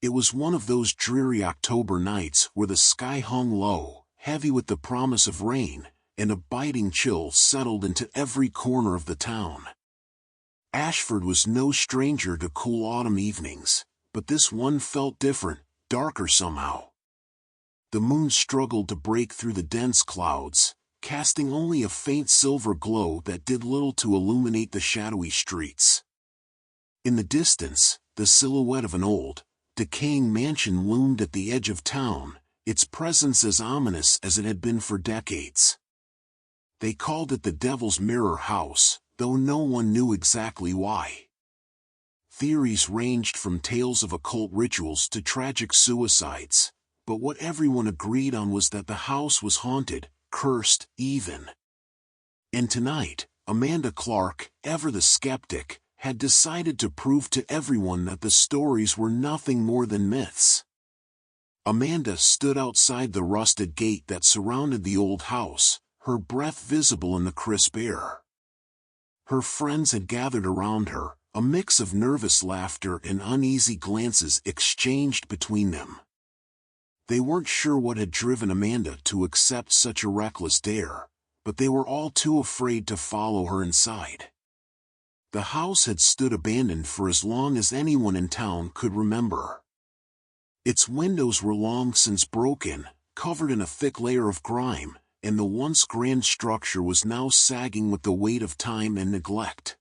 It was one of those dreary October nights where the sky hung low, heavy with the promise of rain, and a biting chill settled into every corner of the town. Ashford was no stranger to cool autumn evenings, but this one felt different, darker somehow. The moon struggled to break through the dense clouds, casting only a faint silver glow that did little to illuminate the shadowy streets. In the distance, the silhouette of an old, decaying mansion loomed at the edge of town, its presence as ominous as it had been for decades. They called it the Devil's Mirror House, though no one knew exactly why. Theories ranged from tales of occult rituals to tragic suicides, but what everyone agreed on was that the house was haunted, cursed, even. And tonight, Amanda Clark, ever the skeptic, had decided to prove to everyone that the stories were nothing more than myths. Amanda stood outside the rusted gate that surrounded the old house, her breath visible in the crisp air. Her friends had gathered around her, a mix of nervous laughter and uneasy glances exchanged between them. They weren't sure what had driven Amanda to accept such a reckless dare, but they were all too afraid to follow her inside. The house had stood abandoned for as long as anyone in town could remember. Its windows were long since broken, covered in a thick layer of grime, and the once grand structure was now sagging with the weight of time and neglect.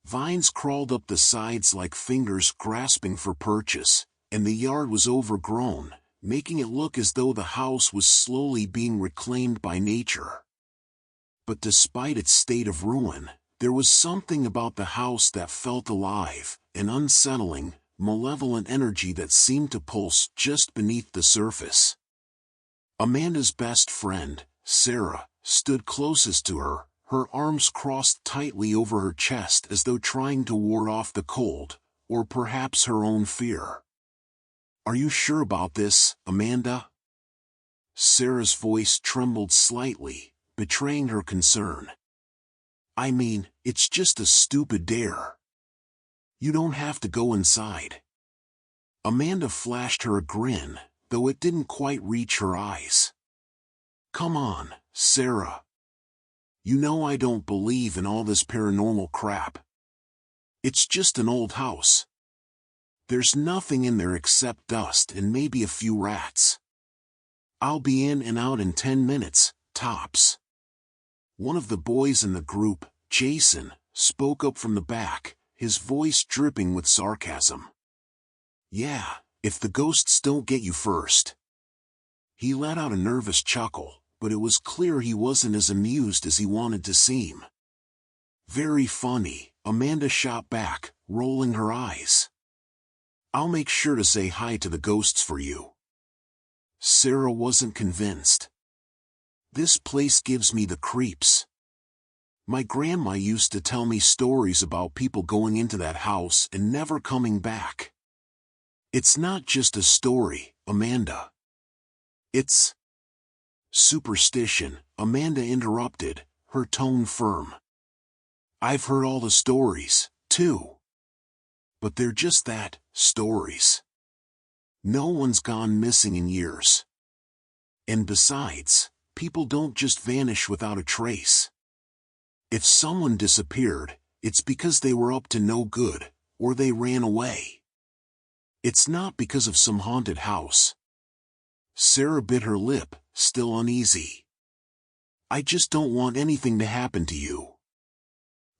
Vines crawled up the sides like fingers grasping for purchase, and the yard was overgrown, making it look as though the house was slowly being reclaimed by nature. But despite its state of ruin, there was something about the house that felt alive, an unsettling, malevolent energy that seemed to pulse just beneath the surface. Amanda's best friend, Sarah, stood closest to her, her arms crossed tightly over her chest as though trying to ward off the cold, or perhaps her own fear. "Are you sure about this, Amanda?" Sarah's voice trembled slightly, betraying her concern. "I mean, it's just a stupid dare. You don't have to go inside." Amanda flashed her a grin, though it didn't quite reach her eyes. "Come on, Sarah. You know I don't believe in all this paranormal crap. It's just an old house. There's nothing in there except dust and maybe a few rats. I'll be in and out in 10 minutes, tops." One of the boys in the group, Jason, spoke up from the back, his voice dripping with sarcasm. "Yeah, if the ghosts don't get you first." He let out a nervous chuckle, but it was clear he wasn't as amused as he wanted to seem. "Very funny," Amanda shot back, rolling her eyes. "I'll make sure to say hi to the ghosts for you." Sarah wasn't convinced. "This place gives me the creeps. My grandma used to tell me stories about people going into that house and never coming back." "It's not just a story, Amanda. It's..." "Superstition," Amanda interrupted, her tone firm. "I've heard all the stories, too. But they're just that, stories. No one's gone missing in years. And besides, people don't just vanish without a trace. If someone disappeared, it's because they were up to no good, or they ran away. It's not because of some haunted house." Sarah bit her lip, still uneasy. "I just don't want anything to happen to you.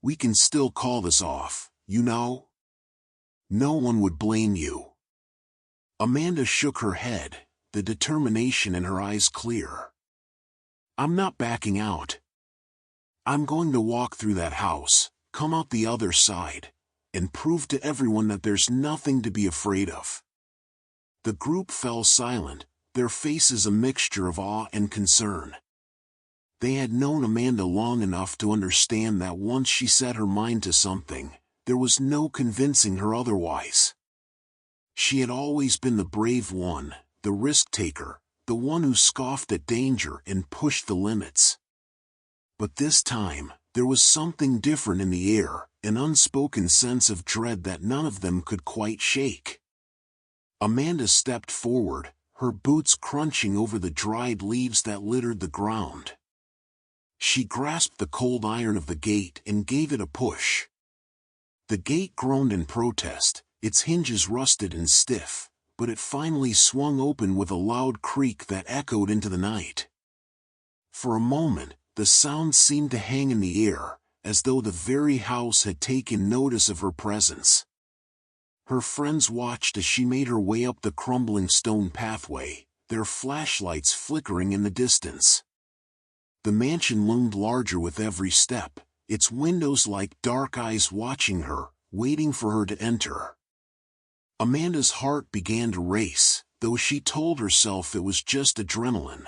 We can still call this off, you know? No one would blame you." Amanda shook her head, the determination in her eyes clear. "I'm not backing out. I'm going to walk through that house, come out the other side, and prove to everyone that there's nothing to be afraid of." The group fell silent, their faces a mixture of awe and concern. They had known Amanda long enough to understand that once she set her mind to something, there was no convincing her otherwise. She had always been the brave one, the risk-taker, the one who scoffed at danger and pushed the limits. But this time, there was something different in the air, an unspoken sense of dread that none of them could quite shake. Amanda stepped forward, her boots crunching over the dried leaves that littered the ground. She grasped the cold iron of the gate and gave it a push. The gate groaned in protest, its hinges rusted and stiff, but it finally swung open with a loud creak that echoed into the night. For a moment, the sound seemed to hang in the air, as though the very house had taken notice of her presence. Her friends watched as she made her way up the crumbling stone pathway, their flashlights flickering in the distance. The mansion loomed larger with every step, its windows like dark eyes watching her, waiting for her to enter. Amanda's heart began to race, though she told herself it was just adrenaline.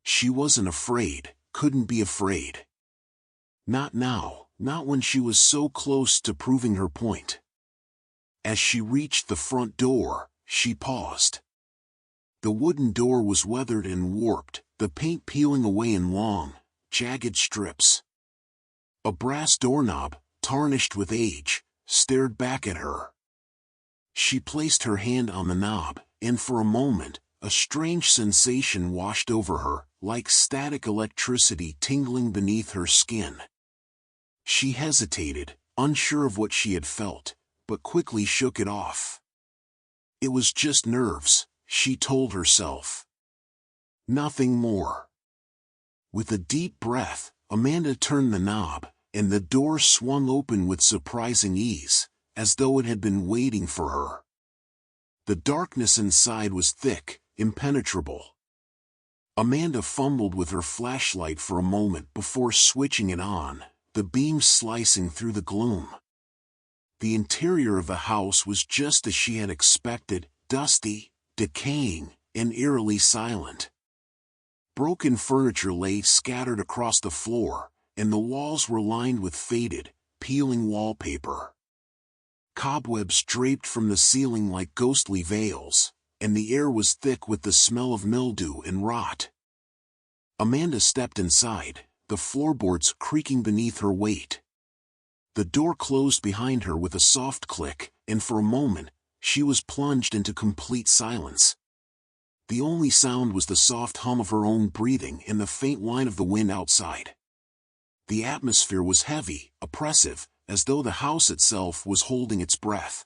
She wasn't afraid, couldn't be afraid. Not now, not when she was so close to proving her point. As she reached the front door, she paused. The wooden door was weathered and warped, the paint peeling away in long, jagged strips. A brass doorknob, tarnished with age, stared back at her. She placed her hand on the knob, and for a moment, a strange sensation washed over her, like static electricity tingling beneath her skin. She hesitated, unsure of what she had felt, but quickly shook it off. It was just nerves, she told herself. Nothing more. With a deep breath, Amanda turned the knob, and the door swung open with surprising ease, as though it had been waiting for her. The darkness inside was thick, impenetrable. Amanda fumbled with her flashlight for a moment before switching it on, the beam slicing through the gloom. The interior of the house was just as she had expected, dusty, decaying, and eerily silent. Broken furniture lay scattered across the floor, and the walls were lined with faded, peeling wallpaper. Cobwebs draped from the ceiling like ghostly veils, and the air was thick with the smell of mildew and rot. Amanda stepped inside, the floorboards creaking beneath her weight. The door closed behind her with a soft click, and for a moment, she was plunged into complete silence. The only sound was the soft hum of her own breathing and the faint whine of the wind outside. The atmosphere was heavy, oppressive, as though the house itself was holding its breath.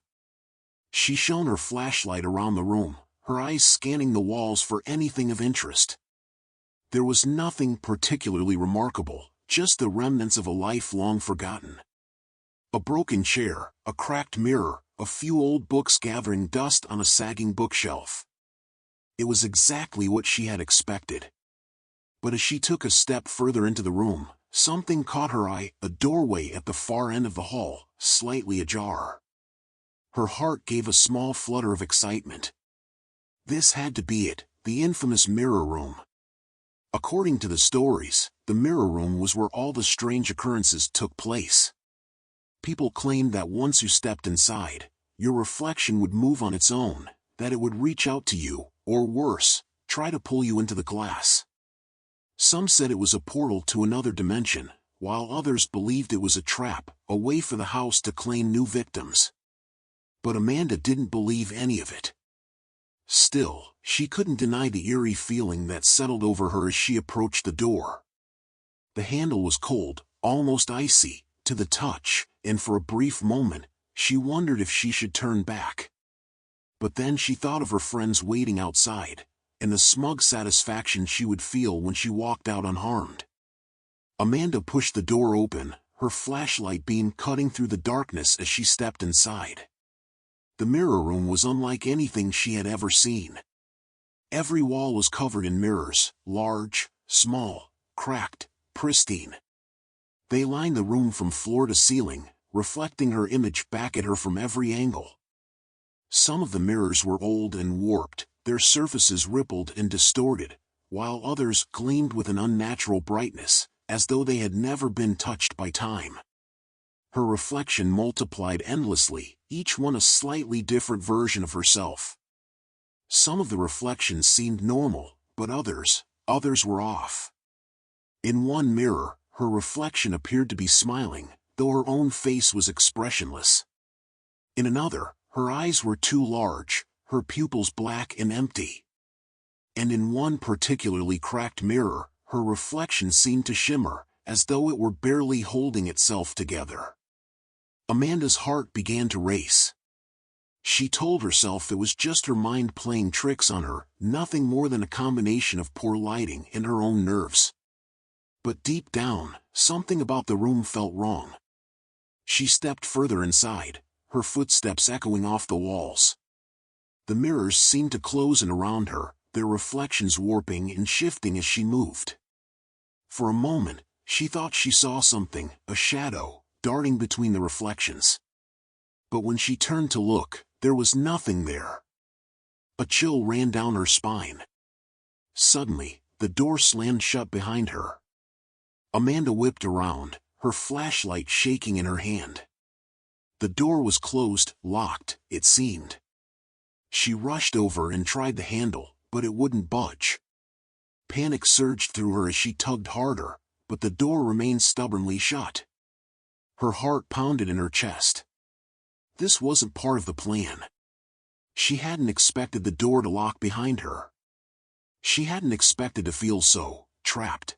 She shone her flashlight around the room, her eyes scanning the walls for anything of interest. There was nothing particularly remarkable, just the remnants of a life long forgotten. A broken chair, a cracked mirror, a few old books gathering dust on a sagging bookshelf. It was exactly what she had expected. But as she took a step further into the room, something caught her eye, a doorway at the far end of the hall, slightly ajar. Her heart gave a small flutter of excitement. This had to be it, the infamous mirror room. According to the stories, the mirror room was where all the strange occurrences took place. People claimed that once you stepped inside, your reflection would move on its own, that it would reach out to you, or worse, try to pull you into the glass. Some said it was a portal to another dimension, while others believed it was a trap, a way for the house to claim new victims. But Amanda didn't believe any of it. Still, she couldn't deny the eerie feeling that settled over her as she approached the door. The handle was cold, almost icy, to the touch, and for a brief moment, she wondered if she should turn back. But then she thought of her friends waiting outside, and the smug satisfaction she would feel when she walked out unharmed. Amanda pushed the door open, her flashlight beam cutting through the darkness as she stepped inside. The mirror room was unlike anything she had ever seen. Every wall was covered in mirrors, large, small, cracked, pristine. They lined the room from floor to ceiling, reflecting her image back at her from every angle. Some of the mirrors were old and warped, their surfaces rippled and distorted, while others gleamed with an unnatural brightness, as though they had never been touched by time. Her reflection multiplied endlessly, each one a slightly different version of herself. Some of the reflections seemed normal, but others were off. In one mirror, her reflection appeared to be smiling, though her own face was expressionless. In another, her eyes were too large, her pupils black and empty. And in one particularly cracked mirror, her reflection seemed to shimmer, as though it were barely holding itself together. Amanda's heart began to race. She told herself it was just her mind playing tricks on her, nothing more than a combination of poor lighting and her own nerves. But deep down, something about the room felt wrong. She stepped further inside, her footsteps echoing off the walls. The mirrors seemed to close in around her, their reflections warping and shifting as she moved. For a moment, she thought she saw something, a shadow, darting between the reflections. But when she turned to look, there was nothing there. A chill ran down her spine. Suddenly, the door slammed shut behind her. Amanda whipped around, her flashlight shaking in her hand. The door was closed, locked, it seemed. She rushed over and tried the handle, but it wouldn't budge. Panic surged through her as she tugged harder, but the door remained stubbornly shut. Her heart pounded in her chest. This wasn't part of the plan. She hadn't expected the door to lock behind her. She hadn't expected to feel so trapped.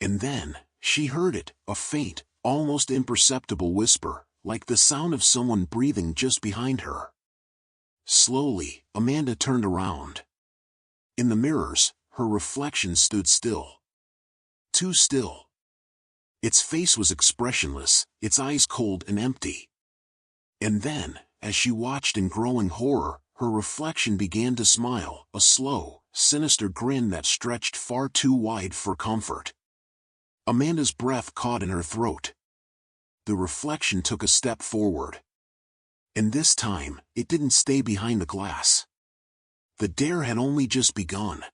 And then, she heard it, a faint, almost imperceptible whisper, like the sound of someone breathing just behind her. Slowly, Amanda turned around. In the mirrors, her reflection stood still. Too still. Its face was expressionless, its eyes cold and empty. And then, as she watched in growing horror, her reflection began to smile, a slow, sinister grin that stretched far too wide for comfort. Amanda's breath caught in her throat. The reflection took a step forward. And this time, it didn't stay behind the glass. The dare had only just begun.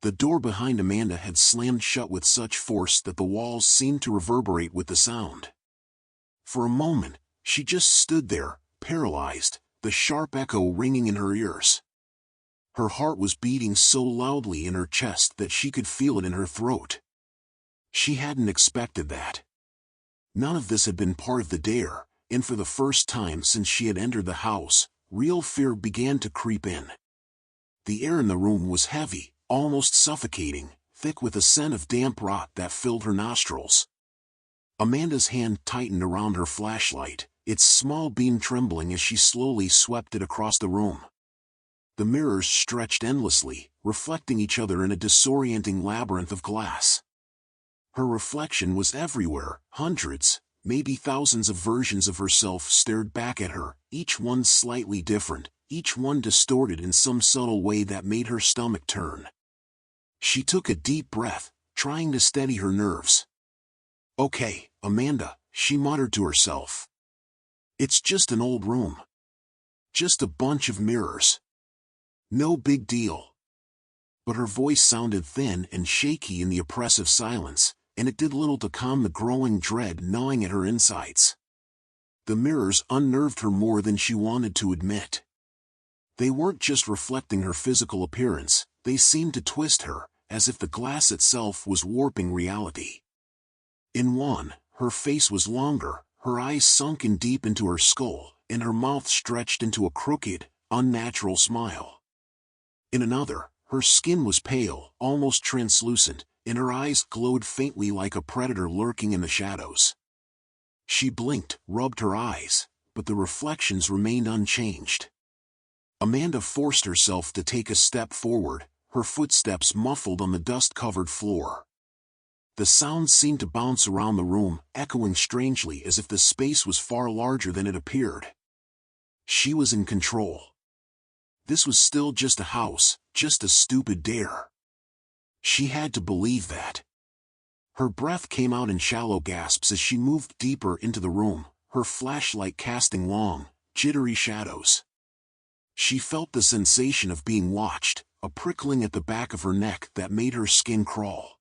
The door behind Amanda had slammed shut with such force that the walls seemed to reverberate with the sound. For a moment, she just stood there, paralyzed, the sharp echo ringing in her ears. Her heart was beating so loudly in her chest that she could feel it in her throat. She hadn't expected that. None of this had been part of the dare, and for the first time since she had entered the house, real fear began to creep in. The air in the room was heavy, almost suffocating, thick with a scent of damp rot that filled her nostrils. Amanda's hand tightened around her flashlight, its small beam trembling as she slowly swept it across the room. The mirrors stretched endlessly, reflecting each other in a disorienting labyrinth of glass. Her reflection was everywhere, hundreds, maybe thousands of versions of herself stared back at her, each one slightly different, each one distorted in some subtle way that made her stomach turn. She took a deep breath, trying to steady her nerves. "Okay, Amanda," she muttered to herself. "It's just an old room. Just a bunch of mirrors. No big deal." But her voice sounded thin and shaky in the oppressive silence, and it did little to calm the growing dread gnawing at her insides. The mirrors unnerved her more than she wanted to admit. They weren't just reflecting her physical appearance, they seemed to twist her, as if the glass itself was warping reality. In one, her face was longer, her eyes sunken deep into her skull, and her mouth stretched into a crooked, unnatural smile. In another, her skin was pale, almost translucent, and her eyes glowed faintly like a predator lurking in the shadows. She blinked, rubbed her eyes, but the reflections remained unchanged. Amanda forced herself to take a step forward, her footsteps muffled on the dust-covered floor. The sounds seemed to bounce around the room, echoing strangely as if the space was far larger than it appeared. She was in control. This was still just a house, just a stupid dare. She had to believe that. Her breath came out in shallow gasps as she moved deeper into the room, her flashlight casting long, jittery shadows. She felt the sensation of being watched, a prickling at the back of her neck that made her skin crawl.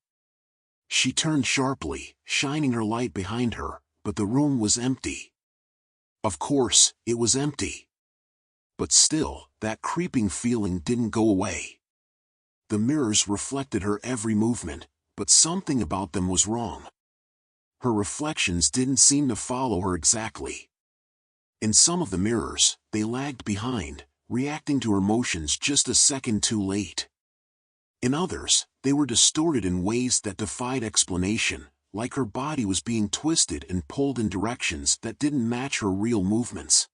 She turned sharply, shining her light behind her, but the room was empty. Of course, it was empty. But still, that creeping feeling didn't go away. The mirrors reflected her every movement, but something about them was wrong. Her reflections didn't seem to follow her exactly. In some of the mirrors, they lagged behind, reacting to her emotions just a second too late. In others, they were distorted in ways that defied explanation, like her body was being twisted and pulled in directions that didn't match her real movements.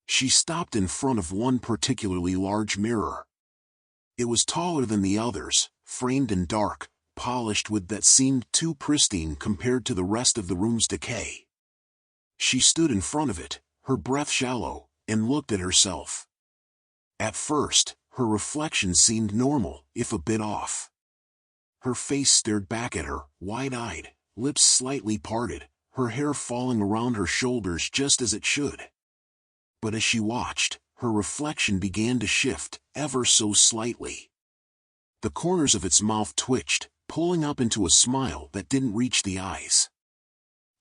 She stopped in front of one particularly large mirror. It was taller than the others, framed in dark, polished wood that seemed too pristine compared to the rest of the room's decay. She stood in front of it, her breath shallow, and looked at herself. At first, her reflection seemed normal, if a bit off. Her face stared back at her, wide-eyed, lips slightly parted, her hair falling around her shoulders just as it should. But as she watched, her reflection began to shift, ever so slightly. The corners of its mouth twitched, pulling up into a smile that didn't reach the eyes.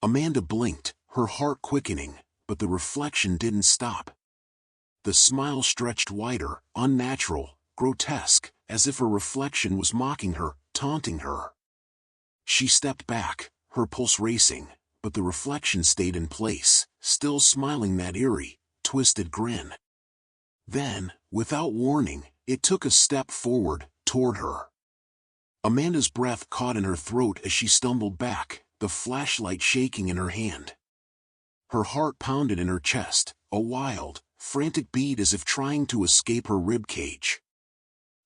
Amanda blinked, her heart quickening, but the reflection didn't stop. The smile stretched wider, unnatural, grotesque, as if her reflection was mocking her, taunting her. She stepped back, her pulse racing, but the reflection stayed in place, still smiling that eerie, twisted grin. Then, without warning, it took a step forward, toward her. Amanda's breath caught in her throat as she stumbled back, the flashlight shaking in her hand. Her heart pounded in her chest, a wild, frantic beat as if trying to escape her ribcage.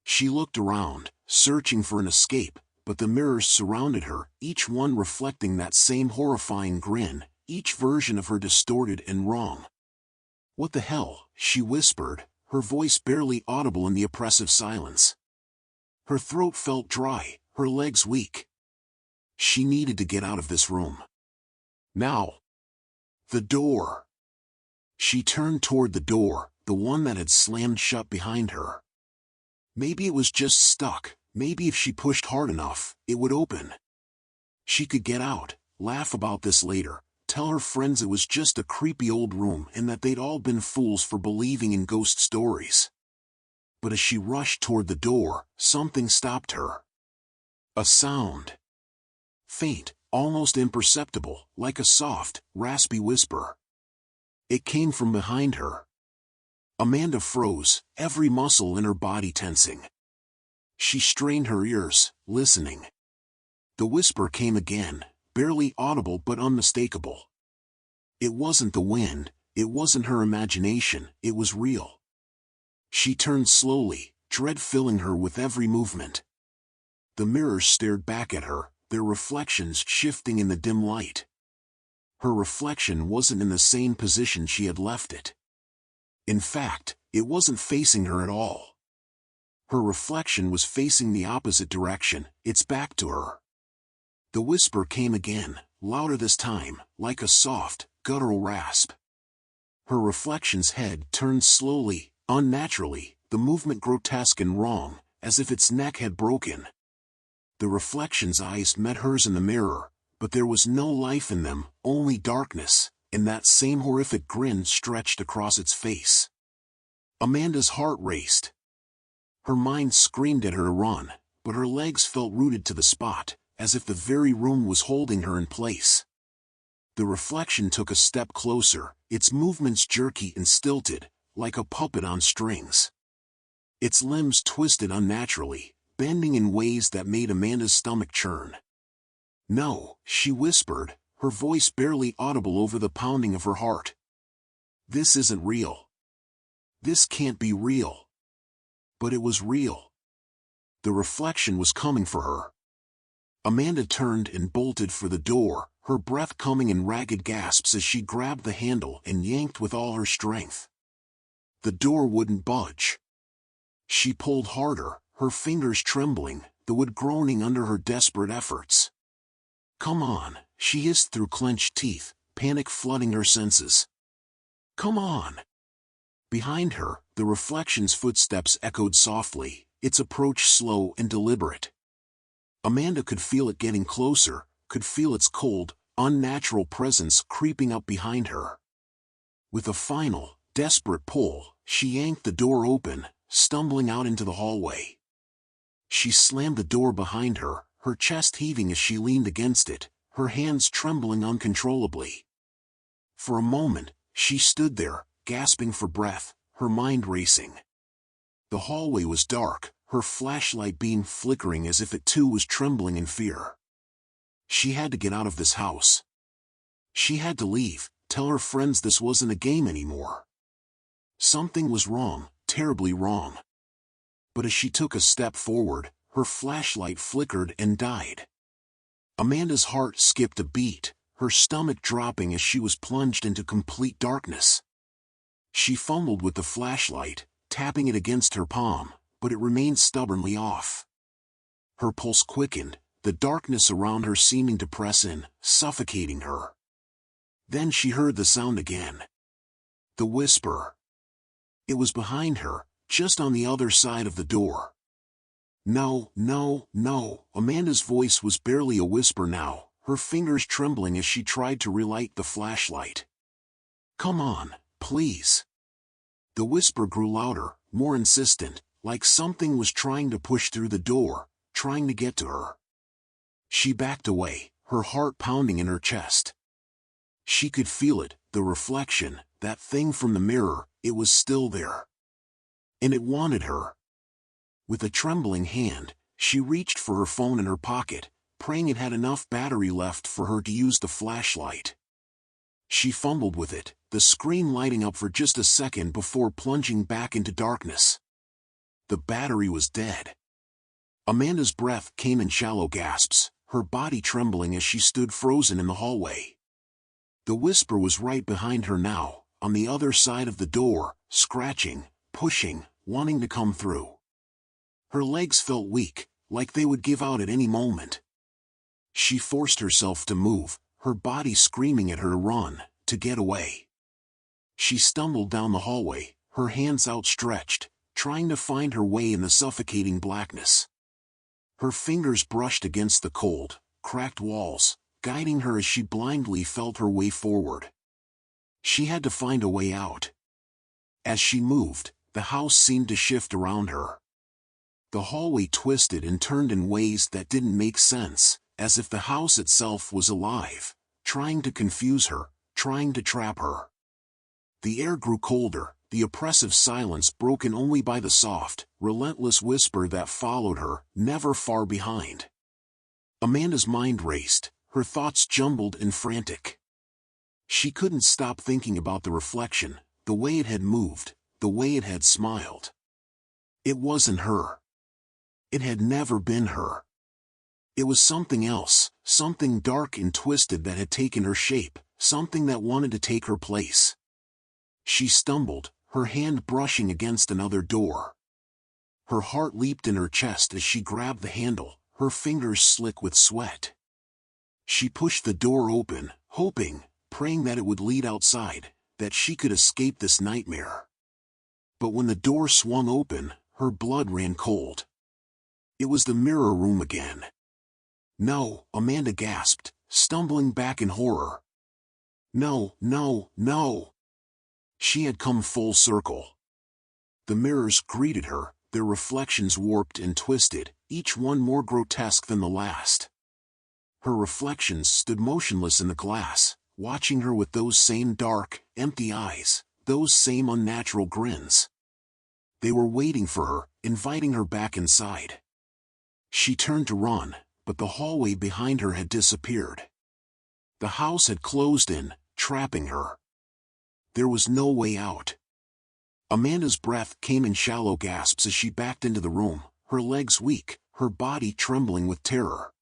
She looked around, searching for an escape, but the mirrors surrounded her, each one reflecting that same horrifying grin, each version of her distorted and wrong. "What the hell?" she whispered, her voice barely audible in the oppressive silence. Her throat felt dry, her legs weak. She needed to get out of this room. Now. The door. She turned toward the door, the one that had slammed shut behind her. Maybe it was just stuck, maybe if she pushed hard enough, it would open. She could get out, laugh about this later, tell her friends it was just a creepy old room and that they'd all been fools for believing in ghost stories. But as she rushed toward the door, something stopped her. A sound. Faint, almost imperceptible, like a soft, raspy whisper. It came from behind her. Amanda froze, every muscle in her body tensing. She strained her ears, listening. The whisper came again, barely audible but unmistakable. It wasn't the wind, it wasn't her imagination, it was real. She turned slowly, dread filling her with every movement. The mirrors stared back at her, their reflections shifting in the dim light. Her reflection wasn't in the same position she had left it. In fact, it wasn't facing her at all. Her reflection was facing the opposite direction, its back to her. The whisper came again, louder this time, like a soft, guttural rasp. Her reflection's head turned slowly, unnaturally, the movement grotesque and wrong, as if its neck had broken. The reflection's eyes met hers in the mirror, but there was no life in them, only darkness, and that same horrific grin stretched across its face. Amanda's heart raced. Her mind screamed at her to run, but her legs felt rooted to the spot, as if the very room was holding her in place. The reflection took a step closer, its movements jerky and stilted, like a puppet on strings. Its limbs twisted unnaturally, bending in ways that made Amanda's stomach churn. "No," she whispered, her voice barely audible over the pounding of her heart. "This isn't real. This can't be real." But it was real. The reflection was coming for her. Amanda turned and bolted for the door, her breath coming in ragged gasps as she grabbed the handle and yanked with all her strength. The door wouldn't budge. She pulled harder, her fingers trembling, the wood groaning under her desperate efforts. "Come on," she hissed through clenched teeth, panic flooding her senses. "Come on." Behind her, the reflection's footsteps echoed softly, its approach slow and deliberate. Amanda could feel it getting closer, could feel its cold, unnatural presence creeping up behind her. With a final, desperate pull, she yanked the door open, stumbling out into the hallway. She slammed the door behind her, her chest heaving as she leaned against it, her hands trembling uncontrollably. For a moment, she stood there, gasping for breath, her mind racing. The hallway was dark, her flashlight beam flickering as if it too was trembling in fear. She had to get out of this house. She had to leave, tell her friends this wasn't a game anymore. Something was wrong, terribly wrong. But as she took a step forward, her flashlight flickered and died. Amanda's heart skipped a beat, her stomach dropping as she was plunged into complete darkness. She fumbled with the flashlight, tapping it against her palm, but it remained stubbornly off. Her pulse quickened, the darkness around her seeming to press in, suffocating her. Then she heard the sound again. The whisper. It was behind her, just on the other side of the door. No, no, no. Amanda's voice was barely a whisper now, her fingers trembling as she tried to relight the flashlight. Come on, please. The whisper grew louder, more insistent, like something was trying to push through the door, trying to get to her. She backed away, her heart pounding in her chest. She could feel it, the reflection, that thing from the mirror, it was still there. And it wanted her. With a trembling hand, she reached for her phone in her pocket, praying it had enough battery left for her to use the flashlight. She fumbled with it, the screen lighting up for just a second before plunging back into darkness. The battery was dead. Amanda's breath came in shallow gasps, her body trembling as she stood frozen in the hallway. The whisper was right behind her now, on the other side of the door, scratching, pushing, wanting to come through. Her legs felt weak, like they would give out at any moment. She forced herself to move, her body screaming at her to run, to get away. She stumbled down the hallway, her hands outstretched, trying to find her way in the suffocating blackness. Her fingers brushed against the cold, cracked walls, guiding her as she blindly felt her way forward. She had to find a way out. As she moved, the house seemed to shift around her. The hallway twisted and turned in ways that didn't make sense, as if the house itself was alive, trying to confuse her, trying to trap her. The air grew colder, the oppressive silence broken only by the soft, relentless whisper that followed her, never far behind. Amanda's mind raced, her thoughts jumbled and frantic. She couldn't stop thinking about the reflection, the way it had moved, the way it had smiled. It wasn't her. It had never been her. It was something else, something dark and twisted that had taken her shape, something that wanted to take her place. She stumbled, her hand brushing against another door. Her heart leaped in her chest as she grabbed the handle, her fingers slick with sweat. She pushed the door open, hoping, praying that it would lead outside, that she could escape this nightmare. But when the door swung open, her blood ran cold. It was the mirror room again. No, Amanda gasped, stumbling back in horror. No, no, no. She had come full circle. The mirrors greeted her, their reflections warped and twisted, each one more grotesque than the last. Her reflections stood motionless in the glass, watching her with those same dark, empty eyes, those same unnatural grins. They were waiting for her, inviting her back inside. She turned to run, but the hallway behind her had disappeared. The house had closed in, trapping her. There was no way out. Amanda's breath came in shallow gasps as she backed into the room, her legs weak, her body trembling with terror.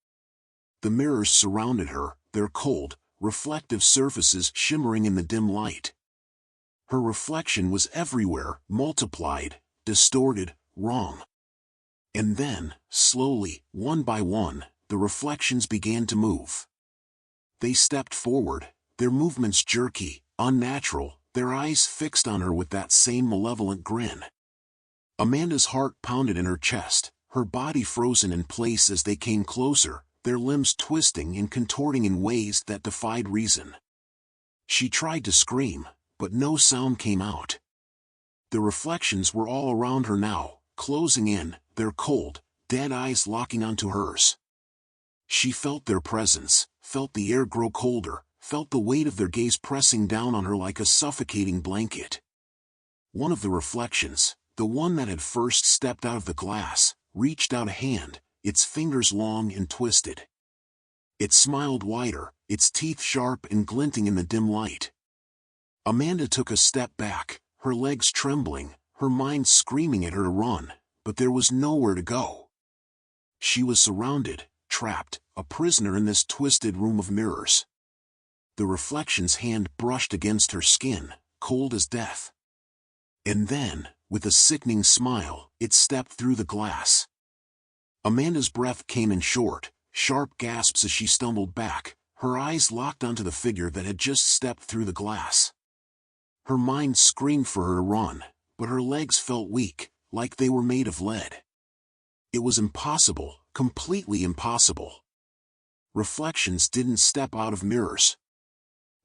The mirrors surrounded her, their cold, reflective surfaces shimmering in the dim light. Her reflection was everywhere, multiplied, distorted, wrong. And then, slowly, one by one, the reflections began to move. They stepped forward, their movements jerky, unnatural, their eyes fixed on her with that same malevolent grin. Amanda's heart pounded in her chest, her body frozen in place as they came closer, their limbs twisting and contorting in ways that defied reason. She tried to scream, but no sound came out. The reflections were all around her now, closing in, their cold, dead eyes locking onto hers. She felt their presence, felt the air grow colder, felt the weight of their gaze pressing down on her like a suffocating blanket. One of the reflections, the one that had first stepped out of the glass, reached out a hand, its fingers long and twisted. It smiled wider, its teeth sharp and glinting in the dim light. Amanda took a step back, her legs trembling, her mind screaming at her to run, but there was nowhere to go. She was surrounded, trapped, a prisoner in this twisted room of mirrors. The reflection's hand brushed against her skin, cold as death. And then, with a sickening smile, it stepped through the glass. Amanda's breath came in short, sharp gasps as she stumbled back, her eyes locked onto the figure that had just stepped through the glass. Her mind screamed for her to run, but her legs felt weak, like they were made of lead. It was impossible, completely impossible. Reflections didn't step out of mirrors.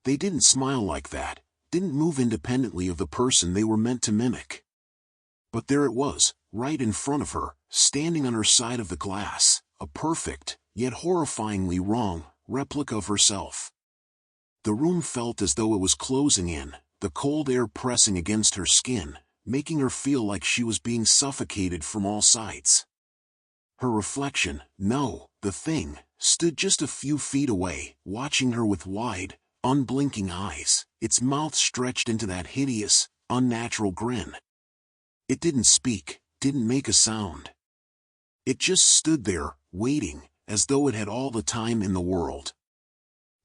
They didn't smile like that, didn't move independently of the person they were meant to mimic. But there it was, right in front of her, standing on her side of the glass, a perfect, yet horrifyingly wrong, replica of herself. The room felt as though it was closing in, the cold air pressing against her skin, making her feel like she was being suffocated from all sides. Her reflection, no, the thing, stood just a few feet away, watching her with wide, unblinking eyes, its mouth stretched into that hideous, unnatural grin. It didn't speak, didn't make a sound. It just stood there, waiting, as though it had all the time in the world.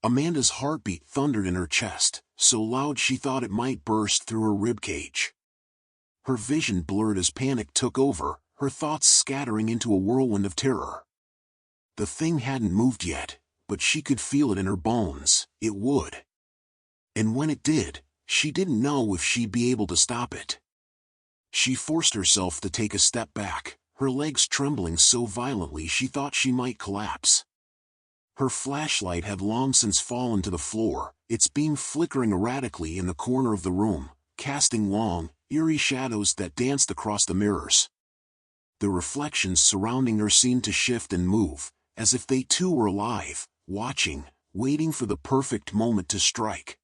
Amanda's heartbeat thundered in her chest, so loud she thought it might burst through her ribcage. Her vision blurred as panic took over, her thoughts scattering into a whirlwind of terror. The thing hadn't moved yet, but she could feel it in her bones, it would. And when it did, she didn't know if she'd be able to stop it. She forced herself to take a step back, her legs trembling so violently she thought she might collapse. Her flashlight had long since fallen to the floor, its beam flickering erratically in the corner of the room, casting long, eerie shadows that danced across the mirrors. The reflections surrounding her seemed to shift and move, as if they too were alive, watching, waiting for the perfect moment to strike.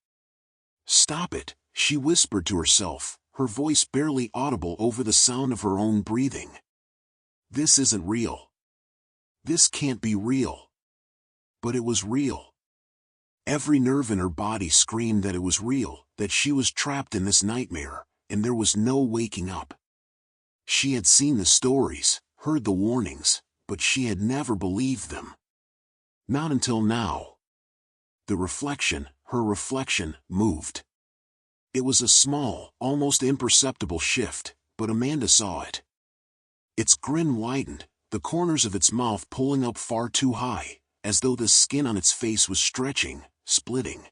"Stop it," she whispered to herself, her voice barely audible over the sound of her own breathing. "This isn't real. This can't be real." But it was real. Every nerve in her body screamed that it was real, that she was trapped in this nightmare, and there was no waking up. She had seen the stories, heard the warnings, but she had never believed them. Not until now. The reflection, her reflection, moved. It was a small, almost imperceptible shift, but Amanda saw it. Its grin widened, the corners of its mouth pulling up far too high, as though the skin on its face was stretching, splitting.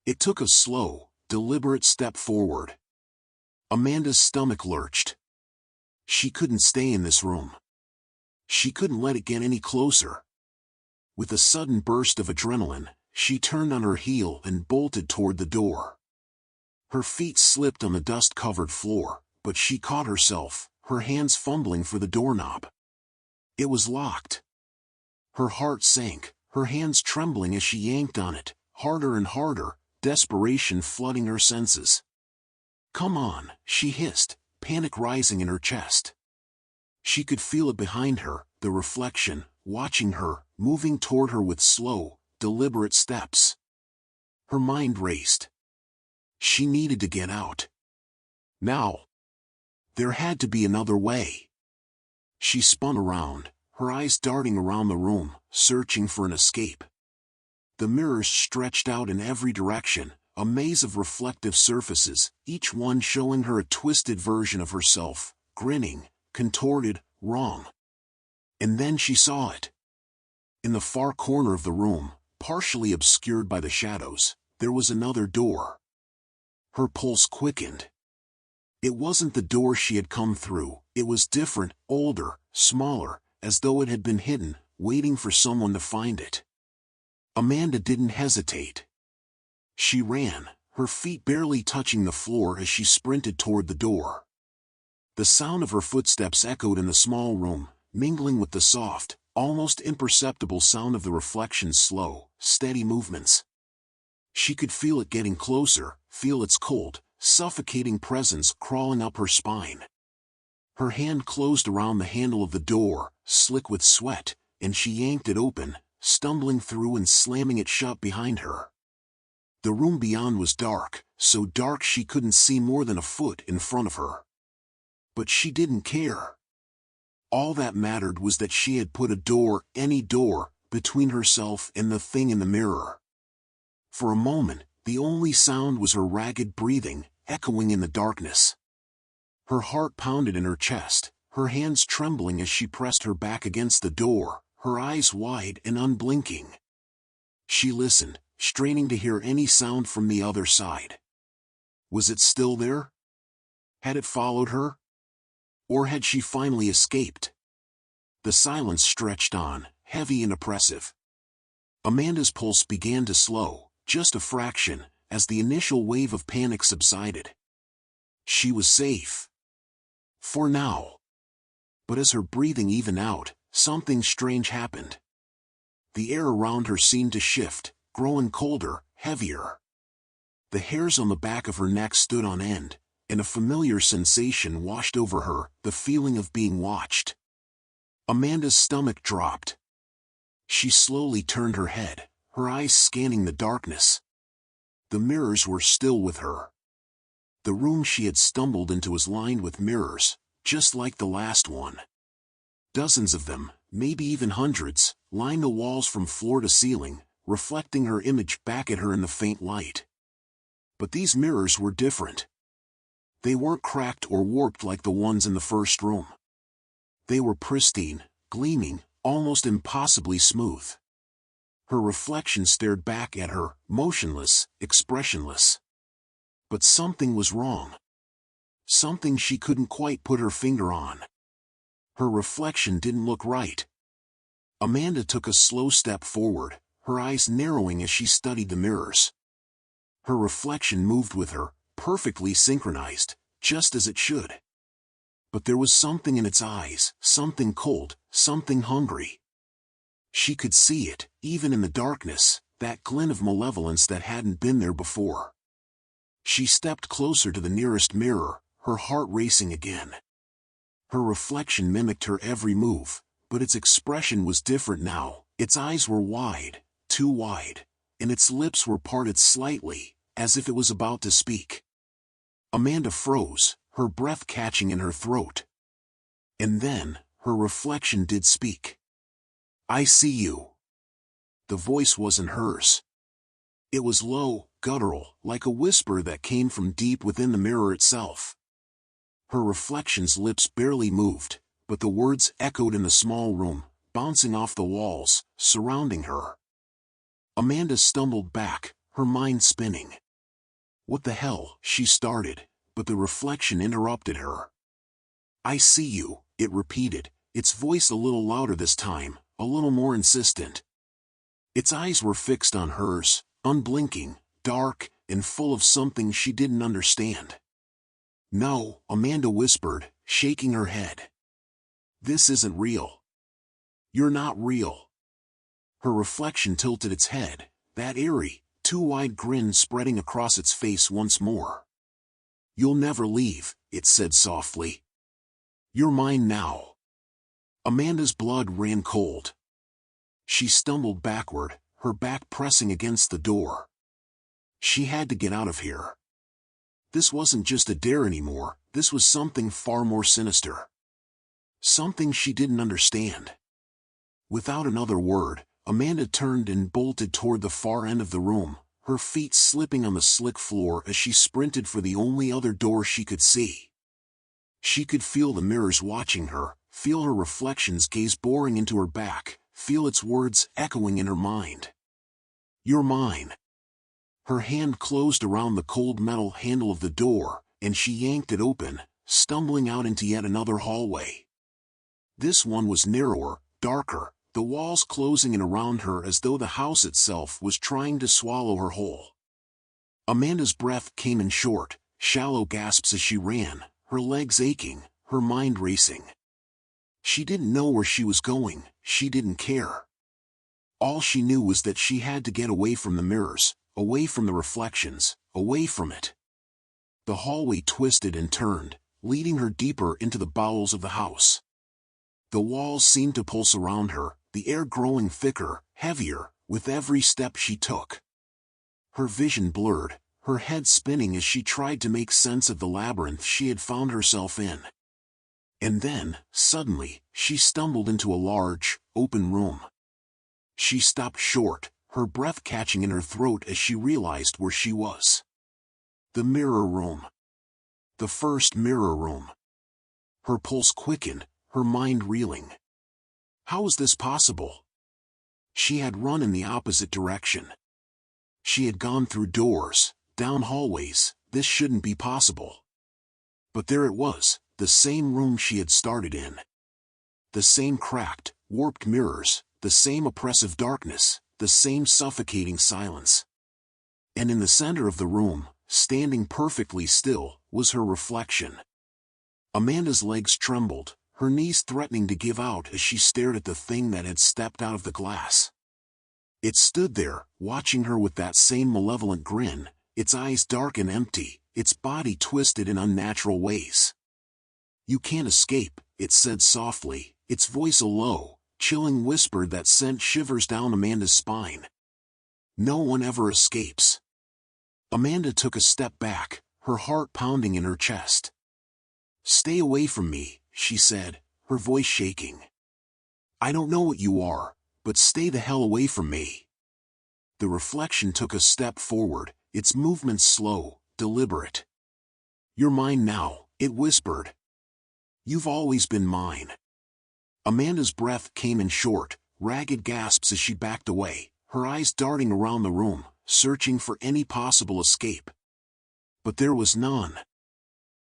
It took a slow, deliberate step forward. Amanda's stomach lurched. She couldn't stay in this room. She couldn't let it get any closer. With a sudden burst of adrenaline, she turned on her heel and bolted toward the door. Her feet slipped on the dust-covered floor, but she caught herself, her hands fumbling for the doorknob. It was locked. Her heart sank, her hands trembling as she yanked on it, harder and harder, desperation flooding her senses. "Come on," she hissed, panic rising in her chest. She could feel it behind her, the reflection, watching her, moving toward her with slow, deliberate steps. Her mind raced. She needed to get out. Now. There had to be another way. She spun around, her eyes darting around the room, searching for an escape. The mirrors stretched out in every direction, a maze of reflective surfaces, each one showing her a twisted version of herself, grinning, contorted, wrong. And then she saw it. In the far corner of the room, partially obscured by the shadows, there was another door. Her pulse quickened. It wasn't the door she had come through, it was different, older, smaller, as though it had been hidden, waiting for someone to find it. Amanda didn't hesitate. She ran, her feet barely touching the floor as she sprinted toward the door. The sound of her footsteps echoed in the small room, mingling with the soft, almost imperceptible sound of the reflection's slow, steady movements. She could feel it getting closer, feel its cold, suffocating presence crawling up her spine. Her hand closed around the handle of the door, slick with sweat, and she yanked it open, stumbling through and slamming it shut behind her. The room beyond was dark, so dark she couldn't see more than a foot in front of her. But she didn't care. All that mattered was that she had put a door, any door, between herself and the thing in the mirror. For a moment, the only sound was her ragged breathing, echoing in the darkness. Her heart pounded in her chest, her hands trembling as she pressed her back against the door, her eyes wide and unblinking. She listened, straining to hear any sound from the other side. Was it still there? Had it followed her? Or had she finally escaped? The silence stretched on, heavy and oppressive. Amanda's pulse began to slow, just a fraction, as the initial wave of panic subsided. She was safe. For now. But as her breathing evened out, something strange happened. The air around her seemed to shift, growing colder, heavier. The hairs on the back of her neck stood on end, and a familiar sensation washed over her, the feeling of being watched. Amanda's stomach dropped. She slowly turned her head, her eyes scanning the darkness. The mirrors were still with her. The room she had stumbled into was lined with mirrors, just like the last one. Dozens of them, maybe even hundreds, lined the walls from floor to ceiling, reflecting her image back at her in the faint light. But these mirrors were different. They weren't cracked or warped like the ones in the first room. They were pristine, gleaming, almost impossibly smooth. Her reflection stared back at her, motionless, expressionless. But something was wrong. Something she couldn't quite put her finger on. Her reflection didn't look right. Amanda took a slow step forward, her eyes narrowing as she studied the mirrors. Her reflection moved with her, perfectly synchronized, just as it should. But there was something in its eyes, something cold, something hungry. She could see it, even in the darkness, that glint of malevolence that hadn't been there before. She stepped closer to the nearest mirror, her heart racing again. Her reflection mimicked her every move, but its expression was different now. Its eyes were wide, too wide, and its lips were parted slightly, as if it was about to speak. Amanda froze, her breath catching in her throat. And then, her reflection did speak. "I see you." The voice wasn't hers. It was low, guttural, like a whisper that came from deep within the mirror itself. Her reflection's lips barely moved, but the words echoed in the small room, bouncing off the walls, surrounding her. Amanda stumbled back, her mind spinning. "What the hell?" she started, but the reflection interrupted her. "I see you," it repeated, its voice a little louder this time, a little more insistent. Its eyes were fixed on hers, unblinking, dark, and full of something she didn't understand. "No," Amanda whispered, shaking her head. "This isn't real. You're not real." Her reflection tilted its head, that eerie, too wide grin spreading across its face once more. "You'll never leave," it said softly. "You're mine now." Amanda's blood ran cold. She stumbled backward, her back pressing against the door. She had to get out of here. This wasn't just a dare anymore, this was something far more sinister. Something she didn't understand. Without another word, Amanda turned and bolted toward the far end of the room, her feet slipping on the slick floor as she sprinted for the only other door she could see. She could feel the mirrors watching her, feel her reflection's gaze boring into her back, feel its words echoing in her mind. "You're mine." Her hand closed around the cold metal handle of the door, and she yanked it open, stumbling out into yet another hallway. This one was narrower, darker, the walls closing in around her as though the house itself was trying to swallow her whole. Amanda's breath came in short, shallow gasps as she ran, her legs aching, her mind racing. She didn't know where she was going, she didn't care. All she knew was that she had to get away from the mirrors, away from the reflections, away from it. The hallway twisted and turned, leading her deeper into the bowels of the house. The walls seemed to pulse around her, the air growing thicker, heavier, with every step she took. Her vision blurred, her head spinning as she tried to make sense of the labyrinth she had found herself in. And then, suddenly, she stumbled into a large, open room. She stopped short, her breath catching in her throat as she realized where she was. The mirror room. The first mirror room. Her pulse quickened, her mind reeling. How was this possible? She had run in the opposite direction. She had gone through doors, down hallways. This shouldn't be possible. But there it was, the same room she had started in. The same cracked, warped mirrors, the same oppressive darkness, the same suffocating silence. And in the center of the room, standing perfectly still, was her reflection. Amanda's legs trembled, her knees threatening to give out as she stared at the thing that had stepped out of the glass. It stood there, watching her with that same malevolent grin, its eyes dark and empty, its body twisted in unnatural ways. "You can't escape," it said softly, its voice a low, chilling whisper that sent shivers down Amanda's spine. "No one ever escapes." Amanda took a step back, her heart pounding in her chest. "Stay away from me," she said, her voice shaking. "I don't know what you are, but stay the hell away from me." The reflection took a step forward, its movements slow, deliberate. "You're mine now," it whispered. "You've always been mine." Amanda's breath came in short, ragged gasps as she backed away, her eyes darting around the room, searching for any possible escape. But there was none.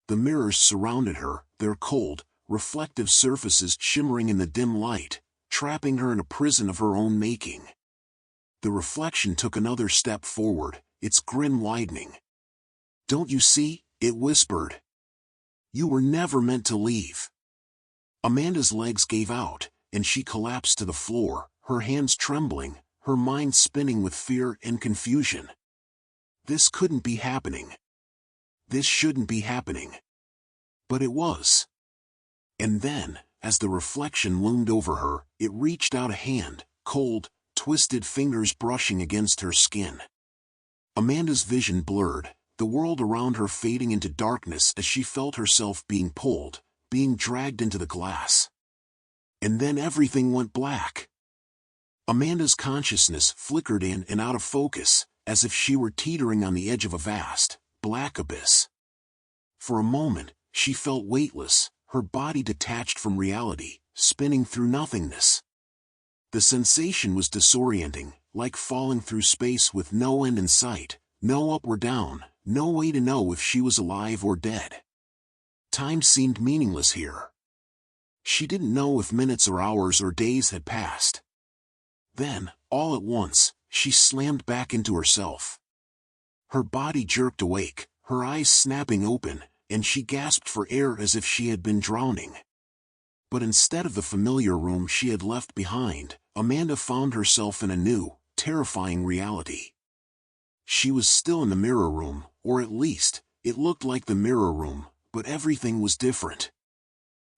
The mirrors surrounded her, their cold, reflective surfaces shimmering in the dim light, trapping her in a prison of her own making. The reflection took another step forward, its grin widening. "Don't you see?" it whispered. "You were never meant to leave." Amanda's legs gave out, and she collapsed to the floor, her hands trembling, her mind spinning with fear and confusion. This couldn't be happening. This shouldn't be happening. But it was. And then, as the reflection loomed over her, it reached out a hand, cold, twisted fingers brushing against her skin. Amanda's vision blurred, the world around her fading into darkness as she felt herself being pulled, being dragged into the glass. And then everything went black. Amanda's consciousness flickered in and out of focus, as if she were teetering on the edge of a vast, black abyss. For a moment, she felt weightless, her body detached from reality, spinning through nothingness. The sensation was disorienting, like falling through space with no end in sight, no up or down, no way to know if she was alive or dead. Time seemed meaningless here. She didn't know if minutes or hours or days had passed. Then, all at once, she slammed back into herself. Her body jerked awake, her eyes snapping open, and she gasped for air as if she had been drowning. But instead of the familiar room she had left behind, Amanda found herself in a new, terrifying reality. She was still in the mirror room, or at least, it looked like the mirror room, but everything was different.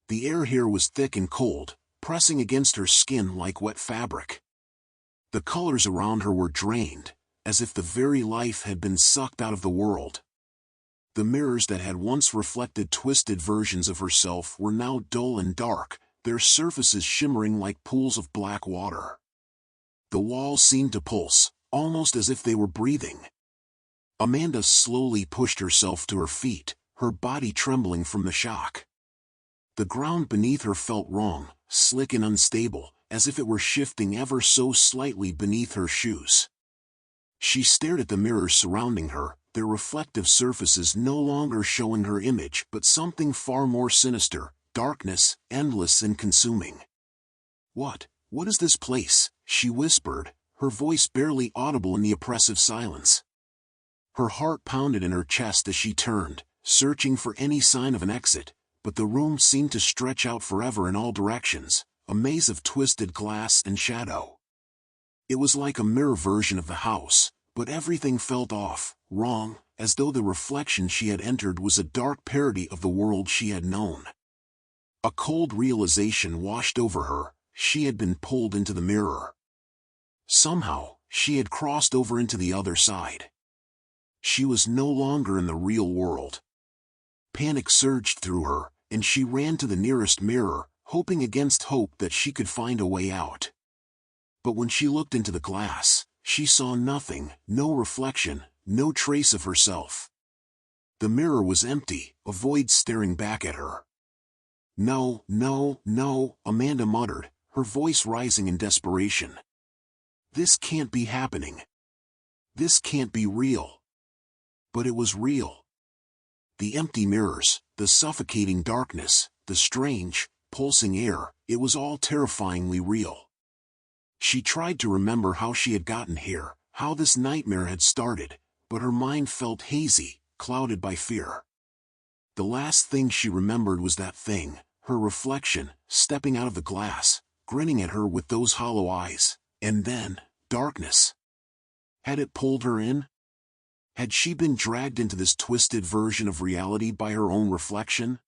The air here was thick and cold, pressing against her skin like wet fabric. The colors around her were drained, as if the very life had been sucked out of the world. The mirrors that had once reflected twisted versions of herself were now dull and dark, their surfaces shimmering like pools of black water. The walls seemed to pulse, almost as if they were breathing. Amanda slowly pushed herself to her feet, her body trembling from the shock. The ground beneath her felt wrong, slick and unstable, as if it were shifting ever so slightly beneath her shoes. She stared at the mirrors surrounding her, their reflective surfaces no longer showing her image but something far more sinister, darkness, endless and consuming. What is this place?" she whispered, her voice barely audible in the oppressive silence. Her heart pounded in her chest as she turned, searching for any sign of an exit, but the room seemed to stretch out forever in all directions, a maze of twisted glass and shadow. It was like a mirror version of the house, but everything felt off, wrong, as though the reflection she had entered was a dark parody of the world she had known. A cold realization washed over her. She had been pulled into the mirror. Somehow, she had crossed over into the other side. She was no longer in the real world. Panic surged through her, and she ran to the nearest mirror, hoping against hope that she could find a way out. But when she looked into the glass, she saw nothing, no reflection, no trace of herself. The mirror was empty, a void staring back at her. "No, no, no," Amanda muttered, her voice rising in desperation. "This can't be happening. This can't be real." But it was real. The empty mirrors, the suffocating darkness, the strange, pulsing air, it was all terrifyingly real. She tried to remember how she had gotten here, how this nightmare had started, but her mind felt hazy, clouded by fear. The last thing she remembered was that thing, her reflection, stepping out of the glass, grinning at her with those hollow eyes, and then, darkness. Had it pulled her in? Had she been dragged into this twisted version of reality by her own reflection?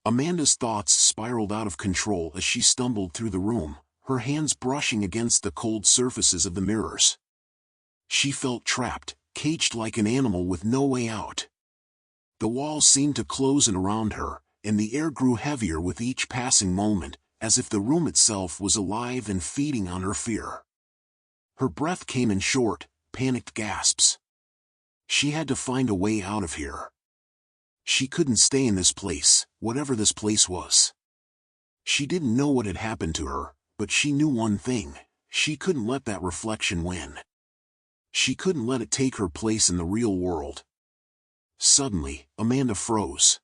Amanda's thoughts spiraled out of control as she stumbled through the room, her hands brushing against the cold surfaces of the mirrors. She felt trapped, caged like an animal with no way out. The walls seemed to close in around her, and the air grew heavier with each passing moment, as if the room itself was alive and feeding on her fear. Her breath came in short, panicked gasps. She had to find a way out of here. She couldn't stay in this place, whatever this place was. She didn't know what had happened to her, but she knew one thing: she couldn't let that reflection win. She couldn't let it take her place in the real world. Suddenly, Amanda froze.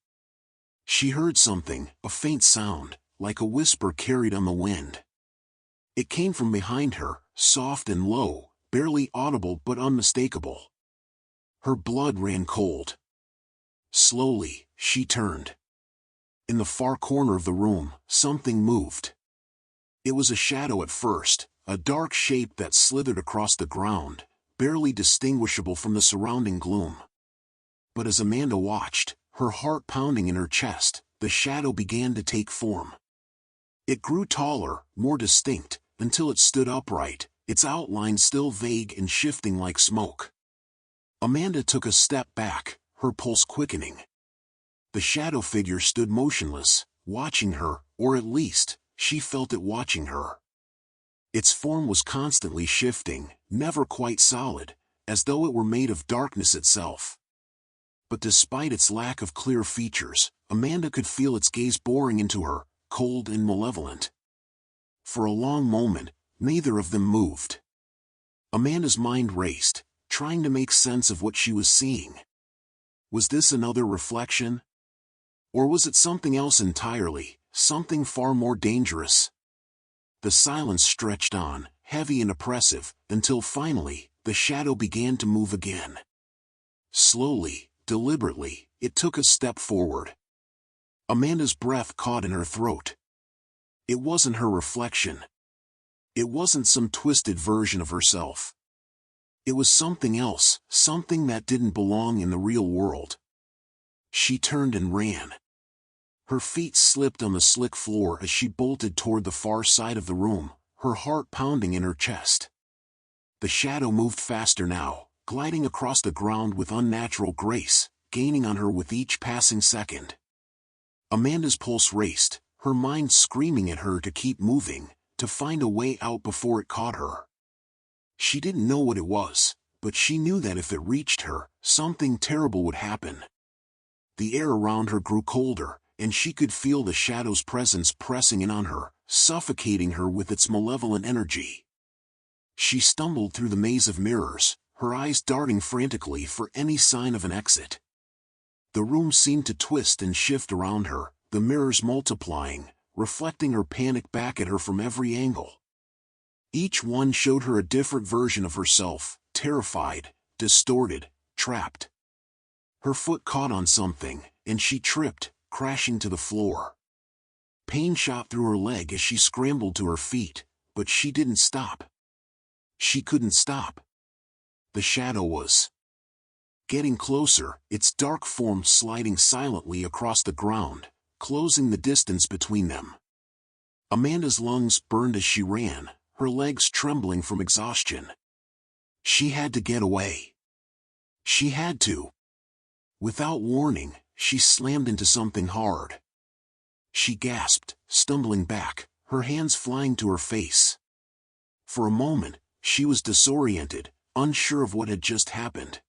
She heard something, a faint sound, like a whisper carried on the wind. It came from behind her, soft and low, barely audible but unmistakable. Her blood ran cold. Slowly, she turned. In the far corner of the room, something moved. It was a shadow at first, a dark shape that slithered across the ground, barely distinguishable from the surrounding gloom. But as Amanda watched, her heart pounding in her chest, the shadow began to take form. It grew taller, more distinct, until it stood upright, its outline still vague and shifting like smoke. Amanda took a step back, her pulse quickening. The shadow figure stood motionless, watching her, or at least, she felt it watching her. Its form was constantly shifting, never quite solid, as though it were made of darkness itself. But despite its lack of clear features, Amanda could feel its gaze boring into her, cold and malevolent. For a long moment, neither of them moved. Amanda's mind raced, trying to make sense of what she was seeing. Was this another reflection? Or was it something else entirely, something far more dangerous? The silence stretched on, heavy and oppressive, until finally, the shadow began to move again. Slowly, deliberately, it took a step forward. Amanda's breath caught in her throat. It wasn't her reflection. It wasn't some twisted version of herself. It was something else, something that didn't belong in the real world. She turned and ran. Her feet slipped on the slick floor as she bolted toward the far side of the room, her heart pounding in her chest. The shadow moved faster now, gliding across the ground with unnatural grace, gaining on her with each passing second. Amanda's pulse raced, her mind screaming at her to keep moving, to find a way out before it caught her. She didn't know what it was, but she knew that if it reached her, something terrible would happen. The air around her grew colder, and she could feel the shadow's presence pressing in on her, suffocating her with its malevolent energy. She stumbled through the maze of mirrors, her eyes darting frantically for any sign of an exit. The room seemed to twist and shift around her, the mirrors multiplying, reflecting her panic back at her from every angle. Each one showed her a different version of herself, terrified, distorted, trapped. Her foot caught on something, and she tripped, crashing to the floor. Pain shot through her leg as she scrambled to her feet, but she didn't stop. She couldn't stop. The shadow was Getting closer, its dark form sliding silently across the ground, closing the distance between them. Amanda's lungs burned as she ran, her legs trembling from exhaustion. She had to get away. She had to. Without warning, she slammed into something hard. She gasped, stumbling back, her hands flying to her face. For a moment, she was disoriented, unsure of what had just happened.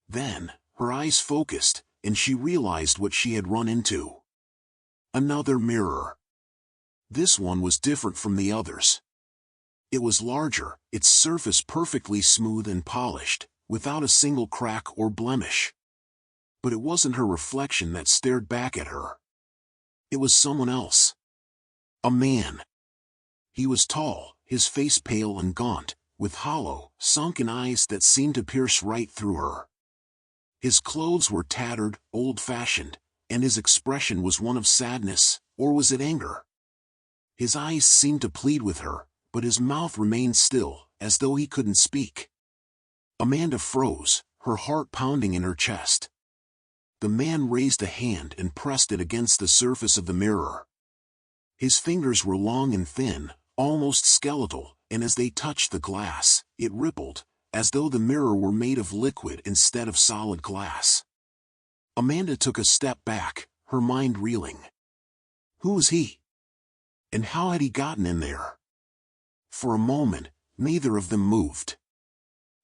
Then, her eyes focused, and she realized what she had run into. Another mirror. This one was different from the others. It was larger, its surface perfectly smooth and polished, without a single crack or blemish. But it wasn't her reflection that stared back at her. It was someone else. A man. He was tall, his face pale and gaunt, with hollow, sunken eyes that seemed to pierce right through her. His clothes were tattered, old-fashioned, and his expression was one of sadness, or was it anger? His eyes seemed to plead with her, but his mouth remained still, as though he couldn't speak. Amanda froze, her heart pounding in her chest. The man raised a hand and pressed it against the surface of the mirror. His fingers were long and thin, almost skeletal, and as they touched the glass, it rippled, as though the mirror were made of liquid instead of solid glass. Amanda took a step back, her mind reeling. Who was he? And how had he gotten in there? For a moment, neither of them moved.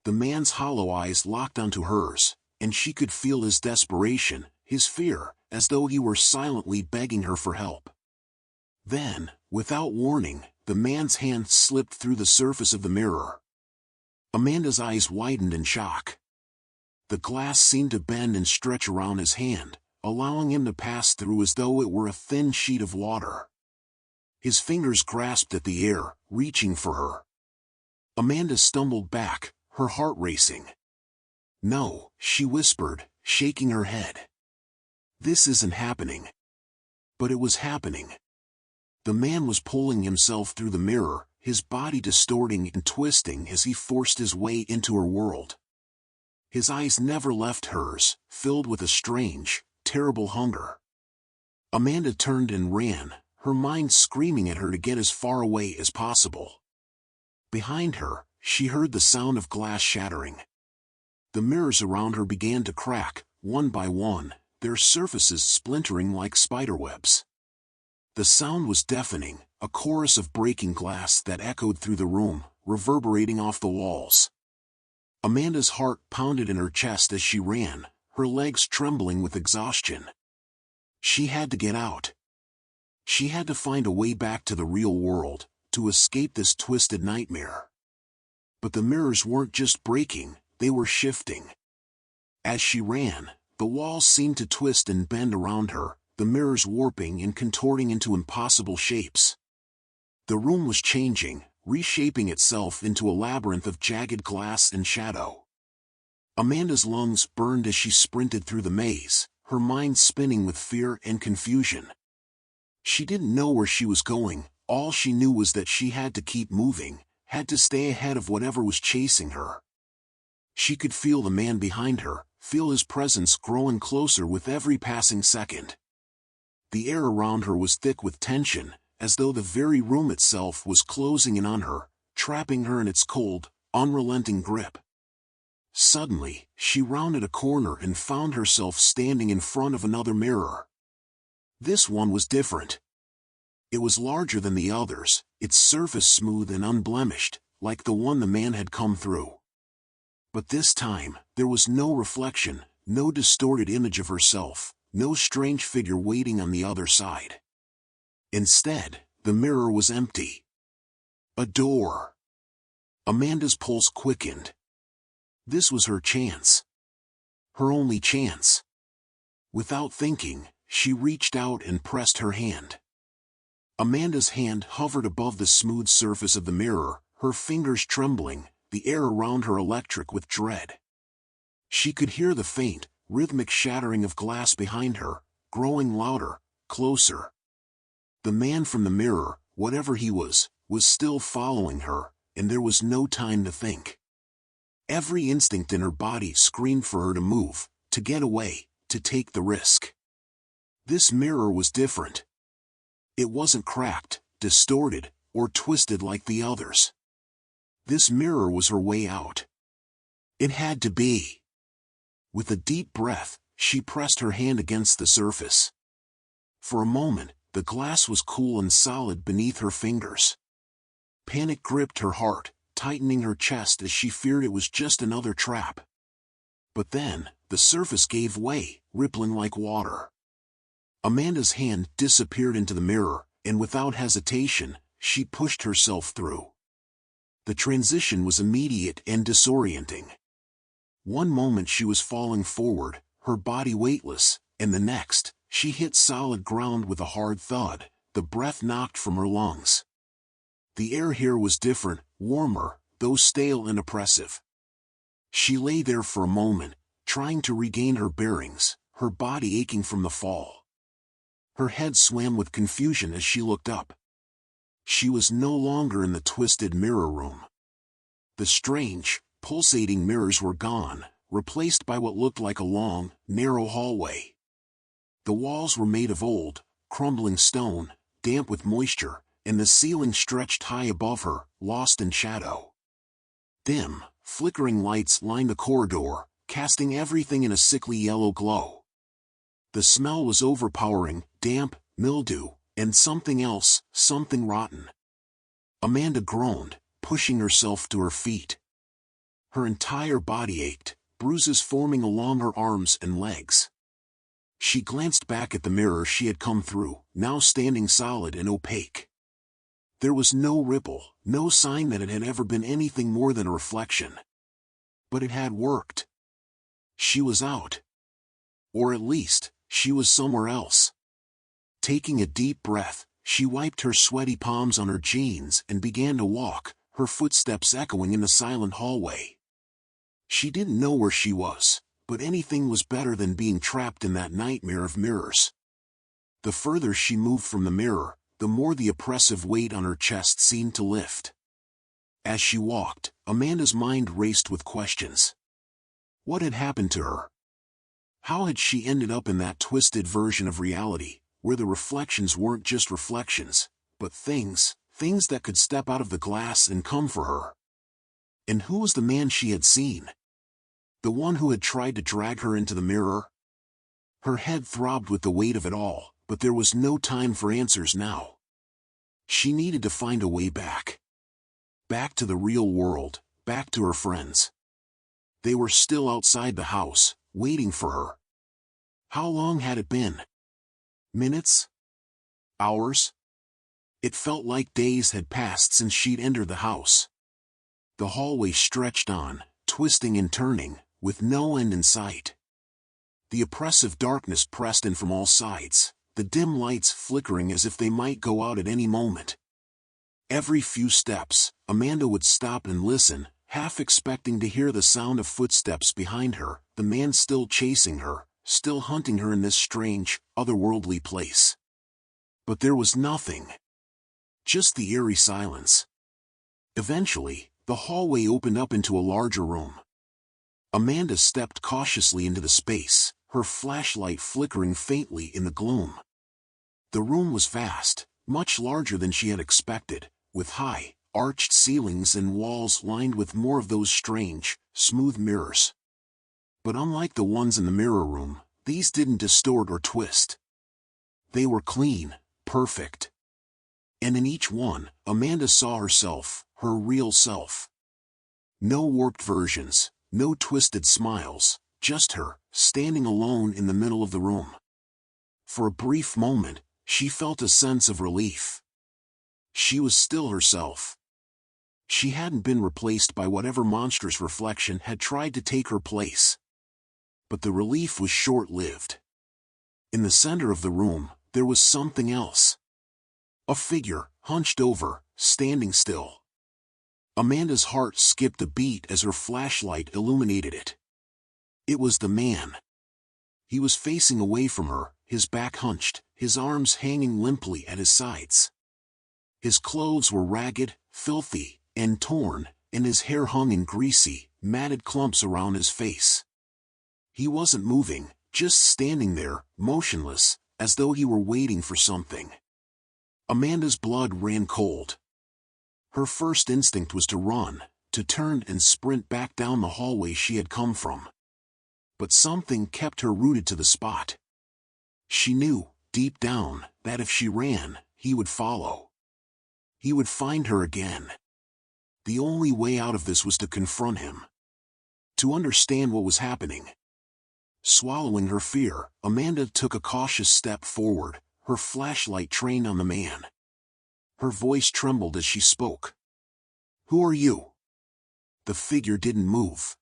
The man's hollow eyes locked onto hers, and she could feel his desperation, his fear, as though he were silently begging her for help. Then, without warning, the man's hand slipped through the surface of the mirror. Amanda's eyes widened in shock. The glass seemed to bend and stretch around his hand, allowing him to pass through as though it were a thin sheet of water. His fingers grasped at the air, reaching for her. Amanda stumbled back, her heart racing. No, she whispered, shaking her head. This isn't happening. But it was happening. The man was pulling himself through the mirror, his body distorting and twisting as he forced his way into her world. His eyes never left hers, filled with a strange, terrible hunger. Amanda turned and ran, her mind screaming at her to get as far away as possible. Behind her, she heard the sound of glass shattering. The mirrors around her began to crack, one by one, their surfaces splintering like spiderwebs. The sound was deafening, a chorus of breaking glass that echoed through the room, reverberating off the walls. Amanda's heart pounded in her chest as she ran, her legs trembling with exhaustion. She had to get out. She had to find a way back to the real world, to escape this twisted nightmare. But the mirrors weren't just breaking, they were shifting. As she ran, the walls seemed to twist and bend around her, the mirrors warping and contorting into impossible shapes. The room was changing, reshaping itself into a labyrinth of jagged glass and shadow. Amanda's lungs burned as she sprinted through the maze, her mind spinning with fear and confusion. She didn't know where she was going, all she knew was that she had to keep moving, had to stay ahead of whatever was chasing her. She could feel the man behind her, feel his presence growing closer with every passing second. The air around her was thick with tension, as though the very room itself was closing in on her, trapping her in its cold, unrelenting grip. Suddenly, she rounded a corner and found herself standing in front of another mirror. This one was different. It was larger than the others, its surface smooth and unblemished, like the one the man had come through. But this time, there was no reflection, no distorted image of herself, no strange figure waiting on the other side. Instead, the mirror was empty. A door. Amanda's pulse quickened. This was her chance. Her only chance. Without thinking, she reached out and pressed her hand. Amanda's hand hovered above the smooth surface of the mirror, her fingers trembling, the air around her electric with dread. She could hear the faint, rhythmic shattering of glass behind her, growing louder, closer. The man from the mirror, whatever he was still following her, and there was no time to think. Every instinct in her body screamed for her to move, to get away, to take the risk. This mirror was different. It wasn't cracked, distorted, or twisted like the others. This mirror was her way out. It had to be. With a deep breath, she pressed her hand against the surface. For a moment, the glass was cool and solid beneath her fingers. Panic gripped her heart, tightening her chest as she feared it was just another trap. But then, the surface gave way, rippling like water. Amanda's hand disappeared into the mirror, and without hesitation, she pushed herself through. The transition was immediate and disorienting. One moment she was falling forward, her body weightless, and the next, she hit solid ground with a hard thud, the breath knocked from her lungs. The air here was different, warmer, though stale and oppressive. She lay there for a moment, trying to regain her bearings, her body aching from the fall. Her head swam with confusion as she looked up. She was no longer in the twisted mirror room. The strange, pulsating mirrors were gone, replaced by what looked like a long, narrow hallway. The walls were made of old, crumbling stone, damp with moisture, and the ceiling stretched high above her, lost in shadow. Dim, flickering lights lined the corridor, casting everything in a sickly yellow glow. The smell was overpowering, damp, mildew, and something else, something rotten. Amanda groaned, pushing herself to her feet. Her entire body ached, bruises forming along her arms and legs. She glanced back at the mirror she had come through, now standing solid and opaque. There was no ripple, no sign that it had ever been anything more than a reflection. But it had worked. She was out. Or at least, she was somewhere else. Taking a deep breath, she wiped her sweaty palms on her jeans and began to walk, her footsteps echoing in the silent hallway. She didn't know where she was, but anything was better than being trapped in that nightmare of mirrors. The further she moved from the mirror, the more the oppressive weight on her chest seemed to lift. As she walked, Amanda's mind raced with questions. What had happened to her? How had she ended up in that twisted version of reality, where the reflections weren't just reflections, but things that could step out of the glass and come for her? And who was the man she had seen? The one who had tried to drag her into the mirror? Her head throbbed with the weight of it all, but there was no time for answers now. She needed to find a way back. Back to the real world, back to her friends. They were still outside the house, waiting for her. How long had it been? Minutes? Hours? It felt like days had passed since she'd entered the house. The hallway stretched on, twisting and turning, with no end in sight. The oppressive darkness pressed in from all sides, the dim lights flickering as if they might go out at any moment. Every few steps, Amanda would stop and listen, half expecting to hear the sound of footsteps behind her, the man still chasing her, still hunting her in this strange, otherworldly place. But there was nothing. Just the eerie silence. Eventually, the hallway opened up into a larger room. Amanda stepped cautiously into the space, her flashlight flickering faintly in the gloom. The room was vast, much larger than she had expected, with high, arched ceilings and walls lined with more of those strange, smooth mirrors. But unlike the ones in the mirror room, these didn't distort or twist. They were clean, perfect. And in each one, Amanda saw herself, her real self. No warped versions, no twisted smiles, just her, standing alone in the middle of the room. For a brief moment, she felt a sense of relief. She was still herself. She hadn't been replaced by whatever monstrous reflection had tried to take her place. But the relief was short-lived. In the center of the room, there was something else. A figure, hunched over, standing still. Amanda's heart skipped a beat as her flashlight illuminated it. It was the man. He was facing away from her, his back hunched, his arms hanging limply at his sides. His clothes were ragged, filthy, and torn, and his hair hung in greasy, matted clumps around his face. He wasn't moving, just standing there, motionless, as though he were waiting for something. Amanda's blood ran cold. Her first instinct was to run, to turn and sprint back down the hallway she had come from. But something kept her rooted to the spot. She knew, deep down, that if she ran, he would follow. He would find her again. The only way out of this was to confront him. To understand what was happening. Swallowing her fear, Amanda took a cautious step forward, her flashlight trained on the man. Her voice trembled as she spoke. "Who are you?" The figure didn't move.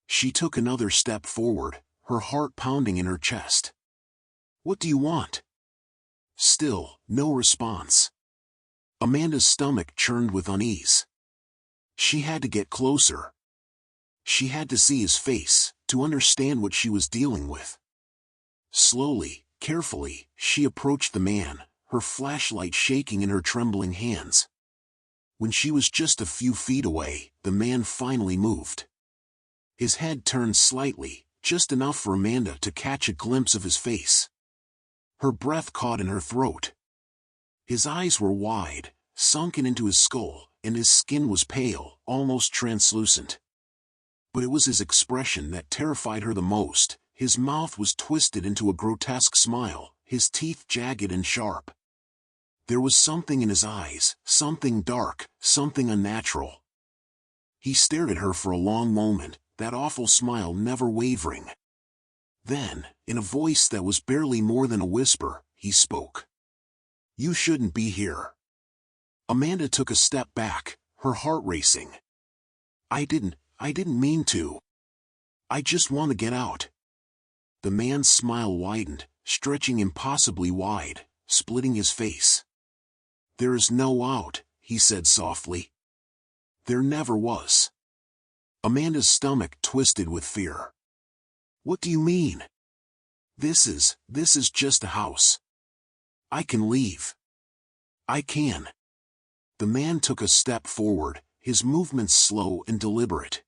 She took another step forward, her heart pounding in her chest. "What do you want?" Still, no response. Amanda's stomach churned with unease. She had to get closer. She had to see his face, to understand what she was dealing with. Slowly, carefully, she approached the man, her flashlight shaking in her trembling hands. When she was just a few feet away, the man finally moved. His head turned slightly, just enough for Amanda to catch a glimpse of his face. Her breath caught in her throat. His eyes were wide, sunken into his skull, and his skin was pale, almost translucent. But it was his expression that terrified her the most. His mouth was twisted into a grotesque smile, his teeth jagged and sharp. There was something in his eyes, something dark, something unnatural. He stared at her for a long moment, that awful smile never wavering. Then, in a voice that was barely more than a whisper, he spoke. "You shouldn't be here." Amanda took a step back, her heart racing. I didn't mean to. I just want to get out." The man's smile widened, stretching impossibly wide, splitting his face. "There is no out," he said softly. "There never was." Amanda's stomach twisted with fear. "What do you mean?" This is just a house. I can leave. I can." The man took a step forward, his movements slow and deliberate.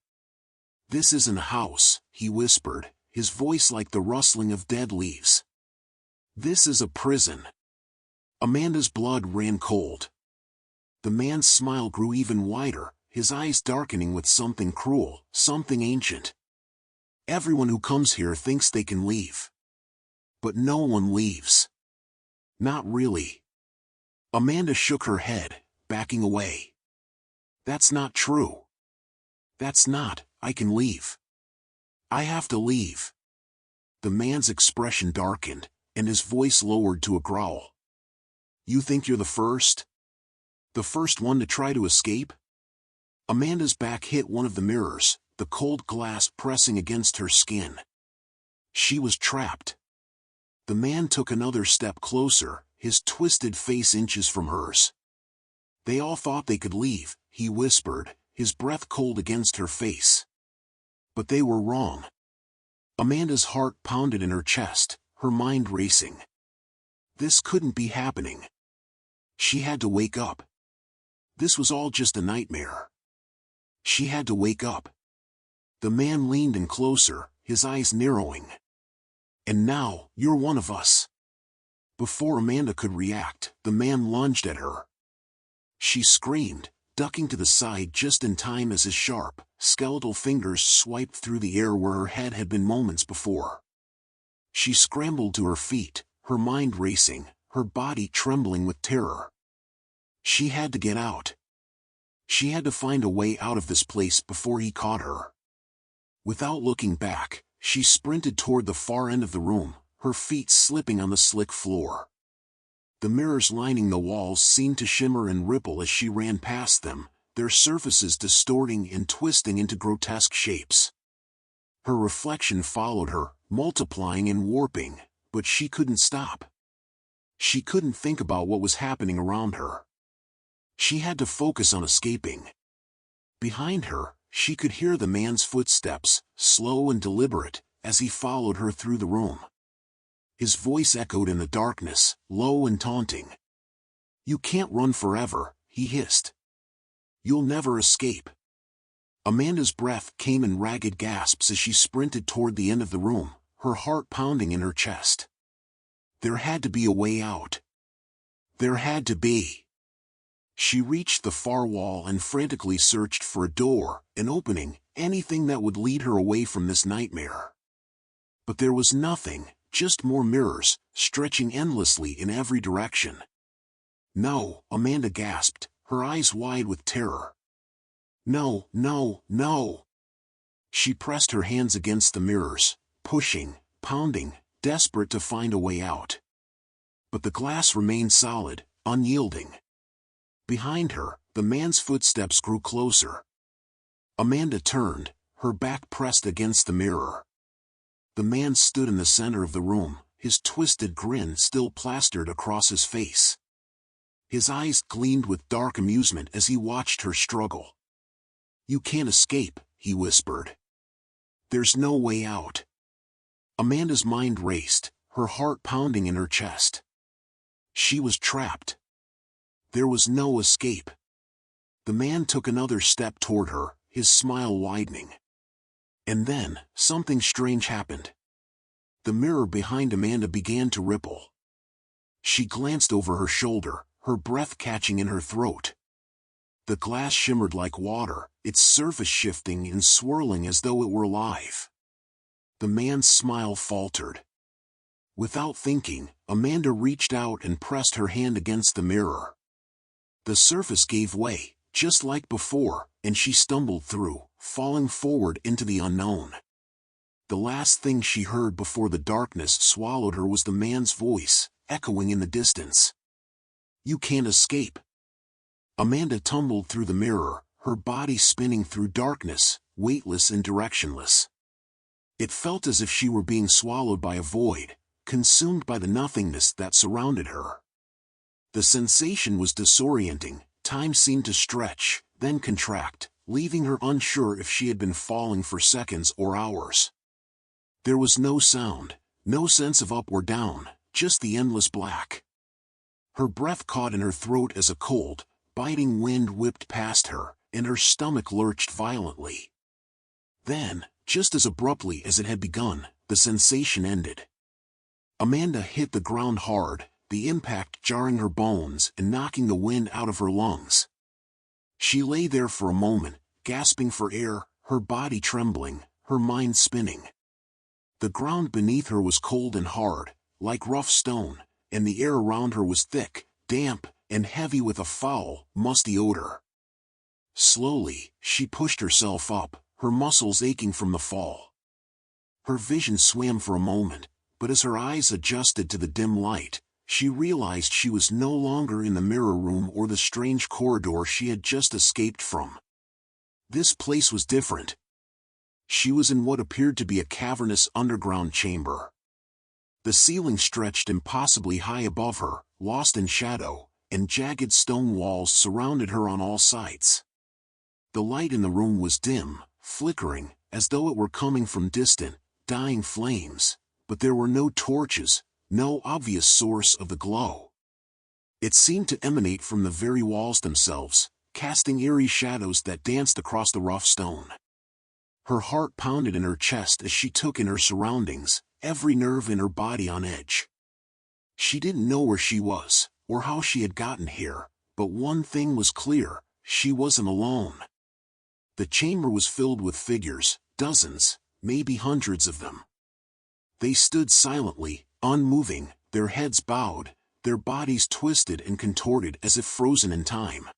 "This isn't a house," he whispered, his voice like the rustling of dead leaves. "This is a prison." Amanda's blood ran cold. The man's smile grew even wider, his eyes darkening with something cruel, something ancient. "Everyone who comes here thinks they can leave. But no one leaves." "Not really." Amanda shook her head, backing away. "That's not true. That's not, I can leave. I have to leave." The man's expression darkened, and his voice lowered to a growl. "You think you're the first? The first one to try to escape?" Amanda's back hit one of the mirrors, the cold glass pressing against her skin. She was trapped. The man took another step closer, his twisted face inches from hers. "They all thought they could leave," he whispered, his breath cold against her face. "But they were wrong." Amanda's heart pounded in her chest, her mind racing. This couldn't be happening. She had to wake up. This was all just a nightmare. She had to wake up. The man leaned in closer, his eyes narrowing. "And now, you're one of us." Before Amanda could react, the man lunged at her. She screamed, ducking to the side just in time as his sharp, skeletal fingers swiped through the air where her head had been moments before. She scrambled to her feet, her mind racing, her body trembling with terror. She had to get out. She had to find a way out of this place before he caught her. Without looking back, she sprinted toward the far end of the room, her feet slipping on the slick floor. The mirrors lining the walls seemed to shimmer and ripple as she ran past them, their surfaces distorting and twisting into grotesque shapes. Her reflection followed her, multiplying and warping, but she couldn't stop. She couldn't think about what was happening around her. She had to focus on escaping. Behind her, she could hear the man's footsteps, slow and deliberate, as he followed her through the room. His voice echoed in the darkness, low and taunting. "You can't run forever," he hissed. "You'll never escape." Amanda's breath came in ragged gasps as she sprinted toward the end of the room, her heart pounding in her chest. There had to be a way out. There had to be. She reached the far wall and frantically searched for a door, an opening, anything that would lead her away from this nightmare. But there was nothing, just more mirrors, stretching endlessly in every direction. No, Amanda gasped, her eyes wide with terror. No, no, no. She pressed her hands against the mirrors, pushing, pounding, desperate to find a way out. But the glass remained solid, unyielding. Behind her, the man's footsteps grew closer. Amanda turned, her back pressed against the mirror. The man stood in the center of the room, his twisted grin still plastered across his face. His eyes gleamed with dark amusement as he watched her struggle. "You can't escape," he whispered. "There's no way out." Amanda's mind raced, her heart pounding in her chest. She was trapped. There was no escape. The man took another step toward her, his smile widening. And then, something strange happened. The mirror behind Amanda began to ripple. She glanced over her shoulder, her breath catching in her throat. The glass shimmered like water, its surface shifting and swirling as though it were alive. The man's smile faltered. Without thinking, Amanda reached out and pressed her hand against the mirror. The surface gave way, just like before, and she stumbled through, falling forward into the unknown. The last thing she heard before the darkness swallowed her was the man's voice, echoing in the distance. "You can't escape." Amanda tumbled through the mirror, her body spinning through darkness, weightless and directionless. It felt as if she were being swallowed by a void, consumed by the nothingness that surrounded her. The sensation was disorienting, time seemed to stretch, then contract, leaving her unsure if she had been falling for seconds or hours. There was no sound, no sense of up or down, just the endless black. Her breath caught in her throat as a cold, biting wind whipped past her, and her stomach lurched violently. Then, just as abruptly as it had begun, the sensation ended. Amanda hit the ground hard, the impact jarring her bones and knocking the wind out of her lungs. She lay there for a moment, gasping for air, her body trembling, her mind spinning. The ground beneath her was cold and hard, like rough stone, and the air around her was thick, damp, and heavy with a foul, musty odor. Slowly, she pushed herself up, her muscles aching from the fall. Her vision swam for a moment, but as her eyes adjusted to the dim light, she realized she was no longer in the mirror room or the strange corridor she had just escaped from. This place was different. She was in what appeared to be a cavernous underground chamber. The ceiling stretched impossibly high above her, lost in shadow, and jagged stone walls surrounded her on all sides. The light in the room was dim, flickering, as though it were coming from distant, dying flames, but there were no torches, no obvious source of the glow. It seemed to emanate from the very walls themselves, casting eerie shadows that danced across the rough stone. Her heart pounded in her chest as she took in her surroundings, every nerve in her body on edge. She didn't know where she was, or how she had gotten here, but one thing was clear, she wasn't alone. The chamber was filled with figures, dozens, maybe hundreds of them. They stood silently, unmoving, their heads bowed, their bodies twisted and contorted as if frozen in time.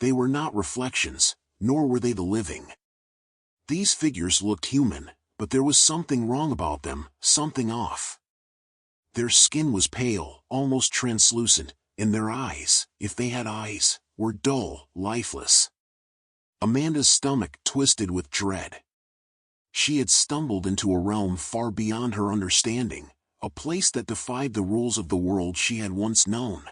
They were not reflections, nor were they the living. These figures looked human, but there was something wrong about them, something off. Their skin was pale, almost translucent, and their eyes, if they had eyes, were dull, lifeless. Amanda's stomach twisted with dread. She had stumbled into a realm far beyond her understanding, a place that defied the rules of the world she had once known.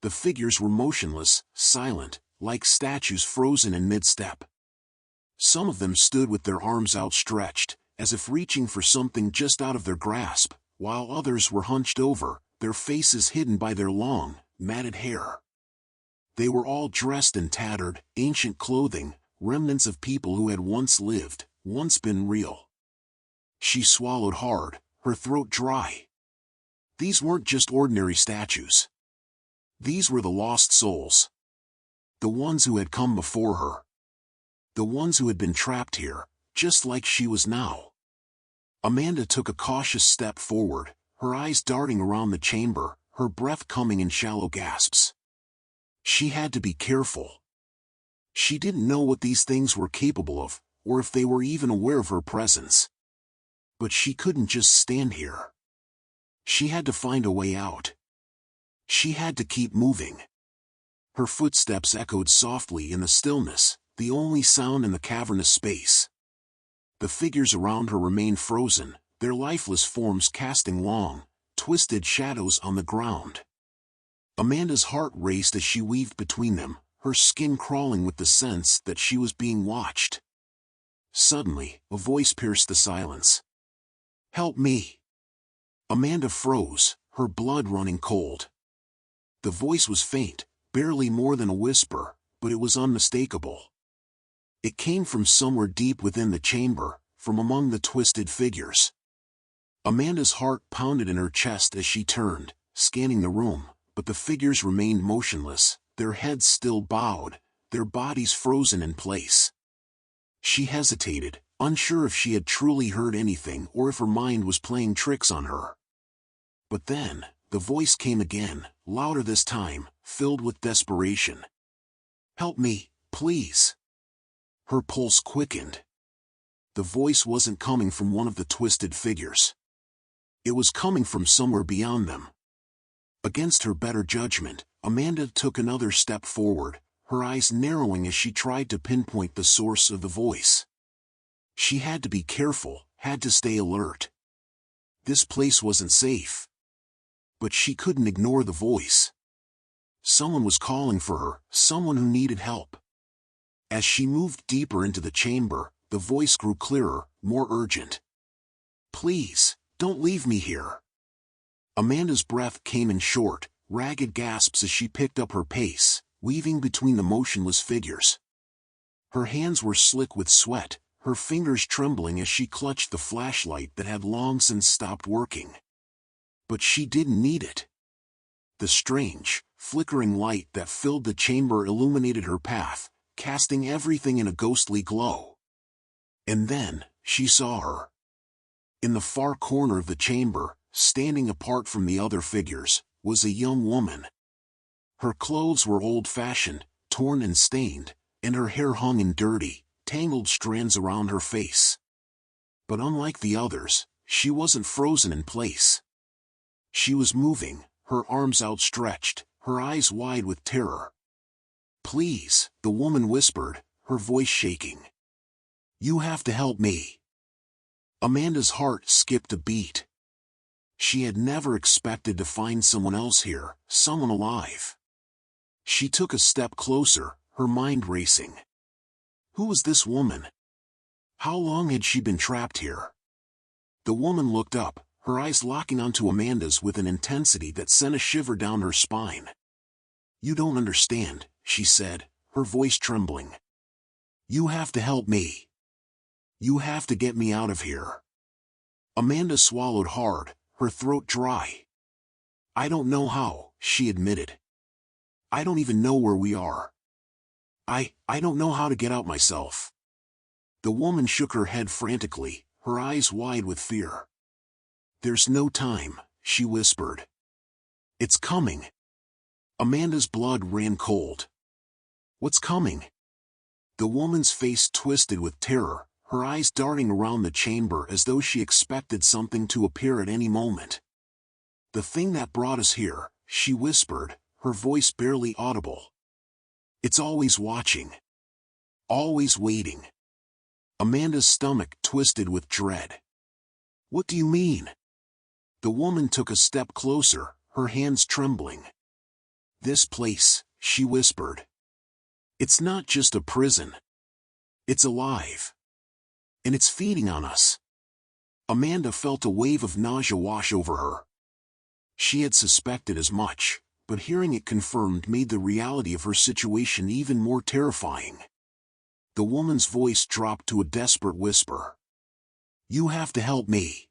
The figures were motionless, silent, like statues frozen in mid-step. Some of them stood with their arms outstretched, as if reaching for something just out of their grasp, while others were hunched over, their faces hidden by their long, matted hair. They were all dressed in tattered, ancient clothing, remnants of people who had once lived, once been real. She swallowed hard, her throat dry. These weren't just ordinary statues. These were the lost souls. The ones who had come before her. The ones who had been trapped here, just like she was now. Amanda took a cautious step forward, her eyes darting around the chamber, her breath coming in shallow gasps. She had to be careful. She didn't know what these things were capable of, or if they were even aware of her presence. But she couldn't just stand here. She had to find a way out. She had to keep moving. Her footsteps echoed softly in the stillness, the only sound in the cavernous space. The figures around her remained frozen, their lifeless forms casting long, twisted shadows on the ground. Amanda's heart raced as she weaved between them, her skin crawling with the sense that she was being watched. Suddenly, a voice pierced the silence. "Help me!" Amanda froze, her blood running cold. The voice was faint, barely more than a whisper, but it was unmistakable. It came from somewhere deep within the chamber, from among the twisted figures. Amanda's heart pounded in her chest as she turned, scanning the room, but the figures remained motionless, their heads still bowed, their bodies frozen in place. She hesitated, unsure if she had truly heard anything or if her mind was playing tricks on her. But then, the voice came again, louder this time, filled with desperation. "Help me, please." Her pulse quickened. The voice wasn't coming from one of the twisted figures. It was coming from somewhere beyond them. Against her better judgment, Amanda took another step forward, her eyes narrowing as she tried to pinpoint the source of the voice. She had to be careful, had to stay alert. This place wasn't safe. But she couldn't ignore the voice. Someone was calling for her, someone who needed help. As she moved deeper into the chamber, the voice grew clearer, more urgent. "Please, don't leave me here." Amanda's breath came in short, ragged gasps as she picked up her pace, weaving between the motionless figures. Her hands were slick with sweat, her fingers trembling as she clutched the flashlight that had long since stopped working. But she didn't need it. The strange, flickering light that filled the chamber illuminated her path, casting everything in a ghostly glow. And then, she saw her. In the far corner of the chamber, standing apart from the other figures, was a young woman. Her clothes were old-fashioned, torn and stained, and her hair hung in dirty, tangled strands around her face. But unlike the others, she wasn't frozen in place. She was moving, her arms outstretched, her eyes wide with terror. "Please," the woman whispered, her voice shaking. "You have to help me." Amanda's heart skipped a beat. She had never expected to find someone else here, someone alive. She took a step closer, her mind racing. Who was this woman? How long had she been trapped here? The woman looked up, her eyes locking onto Amanda's with an intensity that sent a shiver down her spine. "You don't understand," she said, her voice trembling. "You have to help me. You have to get me out of here." Amanda swallowed hard, her throat dry. "I don't know how," she admitted. "I don't even know where we are. I don't know how to get out myself." The woman shook her head frantically, her eyes wide with fear. "There's no time," she whispered. "It's coming." Amanda's blood ran cold. "What's coming?" The woman's face twisted with terror, her eyes darting around the chamber as though she expected something to appear at any moment. "The thing that brought us here," she whispered, her voice barely audible. "It's always watching. Always waiting." Amanda's stomach twisted with dread. "What do you mean?" The woman took a step closer, her hands trembling. "This place," she whispered. "It's not just a prison. It's alive. And it's feeding on us." Amanda felt a wave of nausea wash over her. She had suspected as much, but hearing it confirmed made the reality of her situation even more terrifying. The woman's voice dropped to a desperate whisper. You have to help me.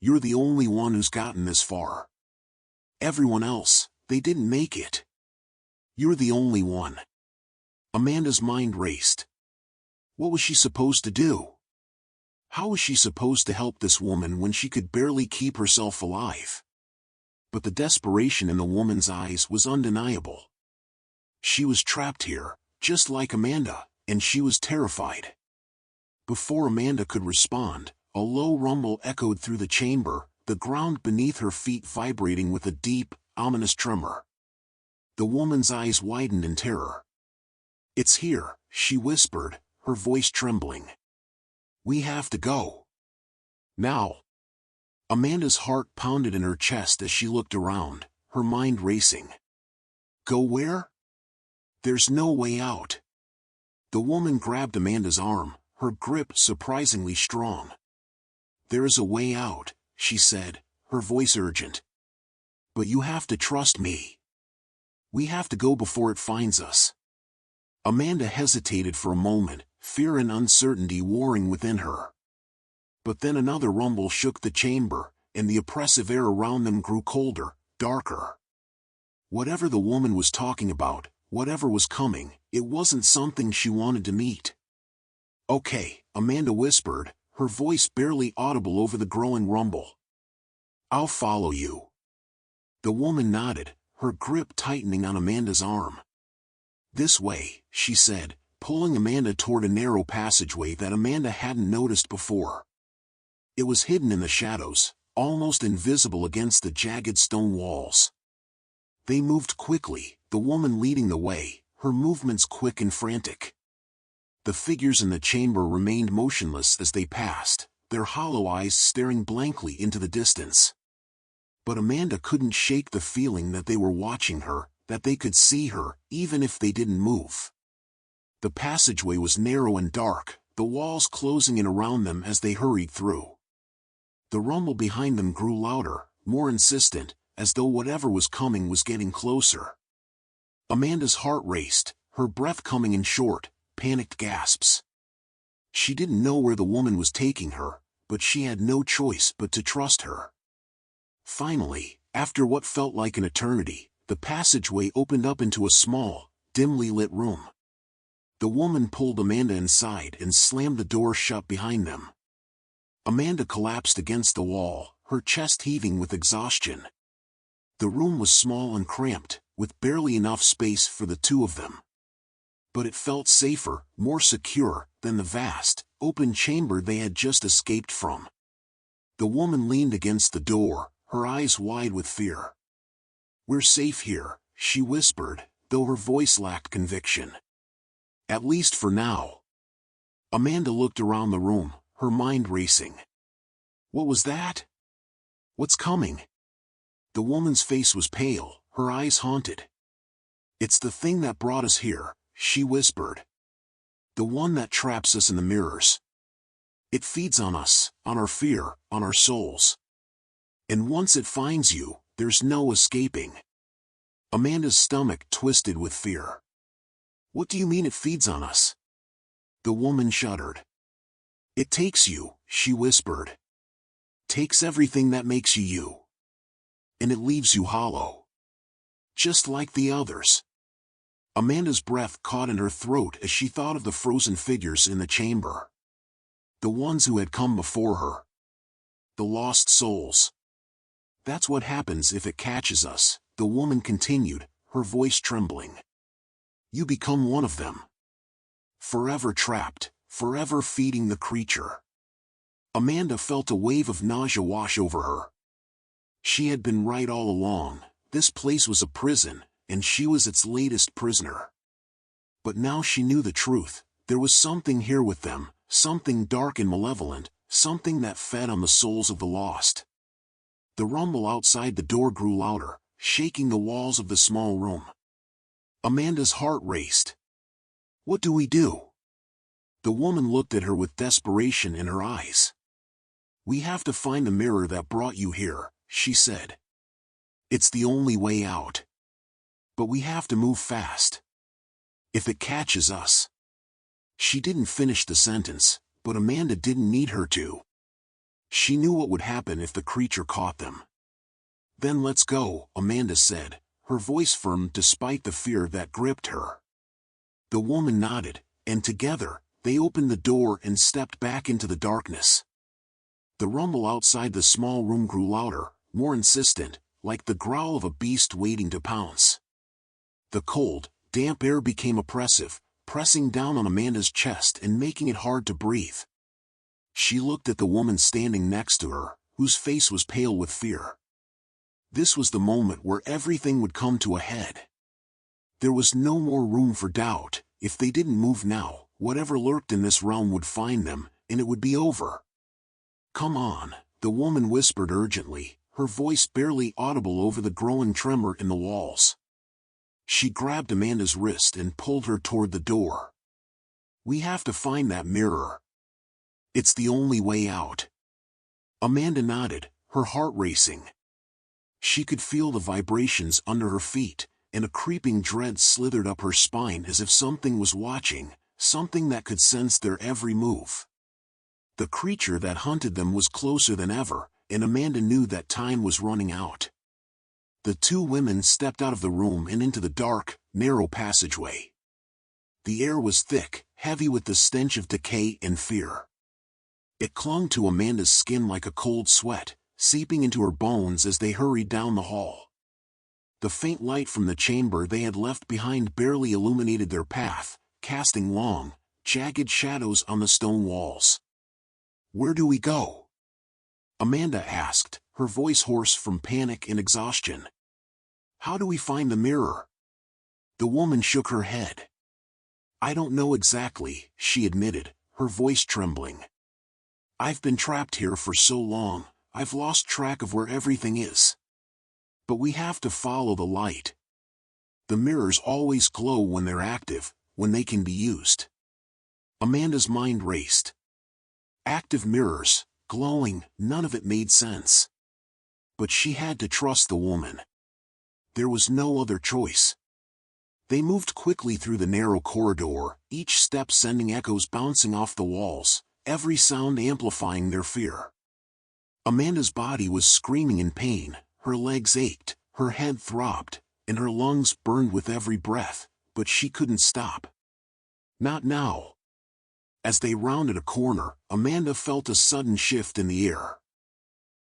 You're the only one who's gotten this far. Everyone else, they didn't make it. You're the only one. Amanda's mind raced. What was she supposed to do? How was she supposed to help this woman when she could barely keep herself alive? But the desperation in the woman's eyes was undeniable. She was trapped here, just like Amanda, and she was terrified. Before Amanda could respond, a low rumble echoed through the chamber, the ground beneath her feet vibrating with a deep, ominous tremor. The woman's eyes widened in terror. It's here, she whispered, her voice trembling. We have to go. Now. Amanda's heart pounded in her chest as she looked around, her mind racing. Go where? There's no way out. The woman grabbed Amanda's arm, her grip surprisingly strong. There is a way out, she said, her voice urgent. But you have to trust me. We have to go before it finds us. Amanda hesitated for a moment, fear and uncertainty warring within her. But then another rumble shook the chamber, and the oppressive air around them grew colder, darker. Whatever the woman was talking about, whatever was coming, it wasn't something she wanted to meet. Okay, Amanda whispered, her voice barely audible over the growing rumble. I'll follow you. The woman nodded, her grip tightening on Amanda's arm. This way, she said, pulling Amanda toward a narrow passageway that Amanda hadn't noticed before. It was hidden in the shadows, almost invisible against the jagged stone walls. They moved quickly, the woman leading the way, her movements quick and frantic. The figures in the chamber remained motionless as they passed, their hollow eyes staring blankly into the distance. But Amanda couldn't shake the feeling that they were watching her, that they could see her, even if they didn't move. The passageway was narrow and dark, the walls closing in around them as they hurried through. The rumble behind them grew louder, more insistent, as though whatever was coming was getting closer. Amanda's heart raced, her breath coming in short, panicked gasps. She didn't know where the woman was taking her, but she had no choice but to trust her. Finally, after what felt like an eternity, the passageway opened up into a small, dimly lit room. The woman pulled Amanda inside and slammed the door shut behind them. Amanda collapsed against the wall, her chest heaving with exhaustion. The room was small and cramped, with barely enough space for the two of them. But it felt safer, more secure, than the vast, open chamber they had just escaped from. The woman leaned against the door, her eyes wide with fear. We're safe here, she whispered, though her voice lacked conviction. At least for now. Amanda looked around the room, her mind racing. What was that? What's coming? The woman's face was pale, her eyes haunted. It's the thing that brought us here, she whispered. The one that traps us in the mirrors. It feeds on us, on our fear, on our souls. And once it finds you, there's no escaping. Amanda's stomach twisted with fear. What do you mean it feeds on us? The woman shuddered. It takes you, she whispered. Takes everything that makes you you. And it leaves you hollow. Just like the others. Amanda's breath caught in her throat as she thought of the frozen figures in the chamber. The ones who had come before her. The lost souls. That's what happens if it catches us, the woman continued, her voice trembling. You become one of them. Forever trapped, forever feeding the creature. Amanda felt a wave of nausea wash over her. She had been right all along, this place was a prison, and she was its latest prisoner. But now she knew the truth, there was something here with them, something dark and malevolent, something that fed on the souls of the lost. The rumble outside the door grew louder, shaking the walls of the small room. Amanda's heart raced. What do we do? The woman looked at her with desperation in her eyes. We have to find the mirror that brought you here, she said. It's the only way out. But we have to move fast. If it catches us. She didn't finish the sentence, but Amanda didn't need her to. She knew what would happen if the creature caught them. "Then let's go," Amanda said, her voice firm despite the fear that gripped her. The woman nodded, and together, they opened the door and stepped back into the darkness. The rumble outside the small room grew louder, more insistent, like the growl of a beast waiting to pounce. The cold, damp air became oppressive, pressing down on Amanda's chest and making it hard to breathe. She looked at the woman standing next to her, whose face was pale with fear. This was the moment where everything would come to a head. There was no more room for doubt. If they didn't move now, whatever lurked in this realm would find them, and it would be over. "Come on," the woman whispered urgently, her voice barely audible over the growing tremor in the walls. She grabbed Amanda's wrist and pulled her toward the door. "We have to find that mirror. It's the only way out." Amanda nodded, her heart racing. She could feel the vibrations under her feet, and a creeping dread slithered up her spine as if something was watching, something that could sense their every move. The creature that hunted them was closer than ever, and Amanda knew that time was running out. The two women stepped out of the room and into the dark, narrow passageway. The air was thick, heavy with the stench of decay and fear. It clung to Amanda's skin like a cold sweat, seeping into her bones as they hurried down the hall. The faint light from the chamber they had left behind barely illuminated their path, casting long, jagged shadows on the stone walls. "Where do we go?" Amanda asked, her voice hoarse from panic and exhaustion. "How do we find the mirror?" The woman shook her head. "I don't know exactly," she admitted, her voice trembling. "I've been trapped here for so long, I've lost track of where everything is. But we have to follow the light. The mirrors always glow when they're active, when they can be used." Amanda's mind raced. Active mirrors, glowing, none of it made sense. But she had to trust the woman. There was no other choice. They moved quickly through the narrow corridor, each step sending echoes bouncing off the walls, every sound amplifying their fear. Amanda's body was screaming in pain, her legs ached, her head throbbed, and her lungs burned with every breath, but she couldn't stop. Not now. As they rounded a corner, Amanda felt a sudden shift in the air.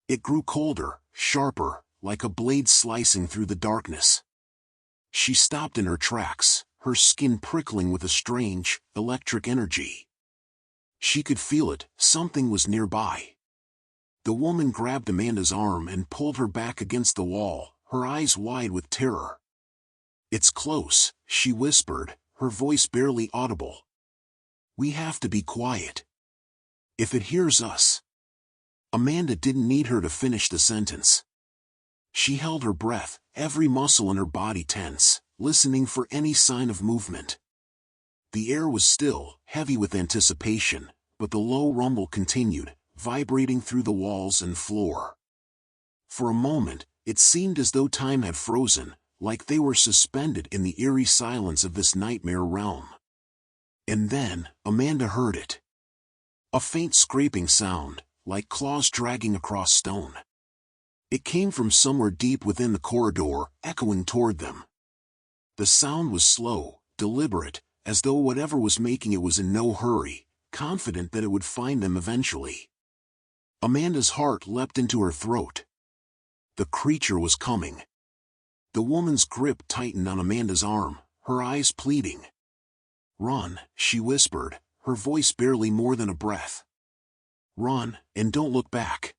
It grew colder, sharper, like a blade slicing through the darkness. She stopped in her tracks, her skin prickling with a strange, electric energy. She could feel it, something was nearby. The woman grabbed Amanda's arm and pulled her back against the wall, her eyes wide with terror. "It's close," she whispered, her voice barely audible. "We have to be quiet. If it hears us..." Amanda didn't need her to finish the sentence. She held her breath, every muscle in her body tense, listening for any sign of movement. The air was still, heavy with anticipation, but the low rumble continued, vibrating through the walls and floor. For a moment, it seemed as though time had frozen, like they were suspended in the eerie silence of this nightmare realm. And then, Amanda heard it. A faint scraping sound, like claws dragging across stone. It came from somewhere deep within the corridor, echoing toward them. The sound was slow, deliberate, as though whatever was making it was in no hurry, confident that it would find them eventually. Amanda's heart leapt into her throat. The creature was coming. The woman's grip tightened on Amanda's arm, her eyes pleading. "Run," she whispered, her voice barely more than a breath. "Run, and don't look back."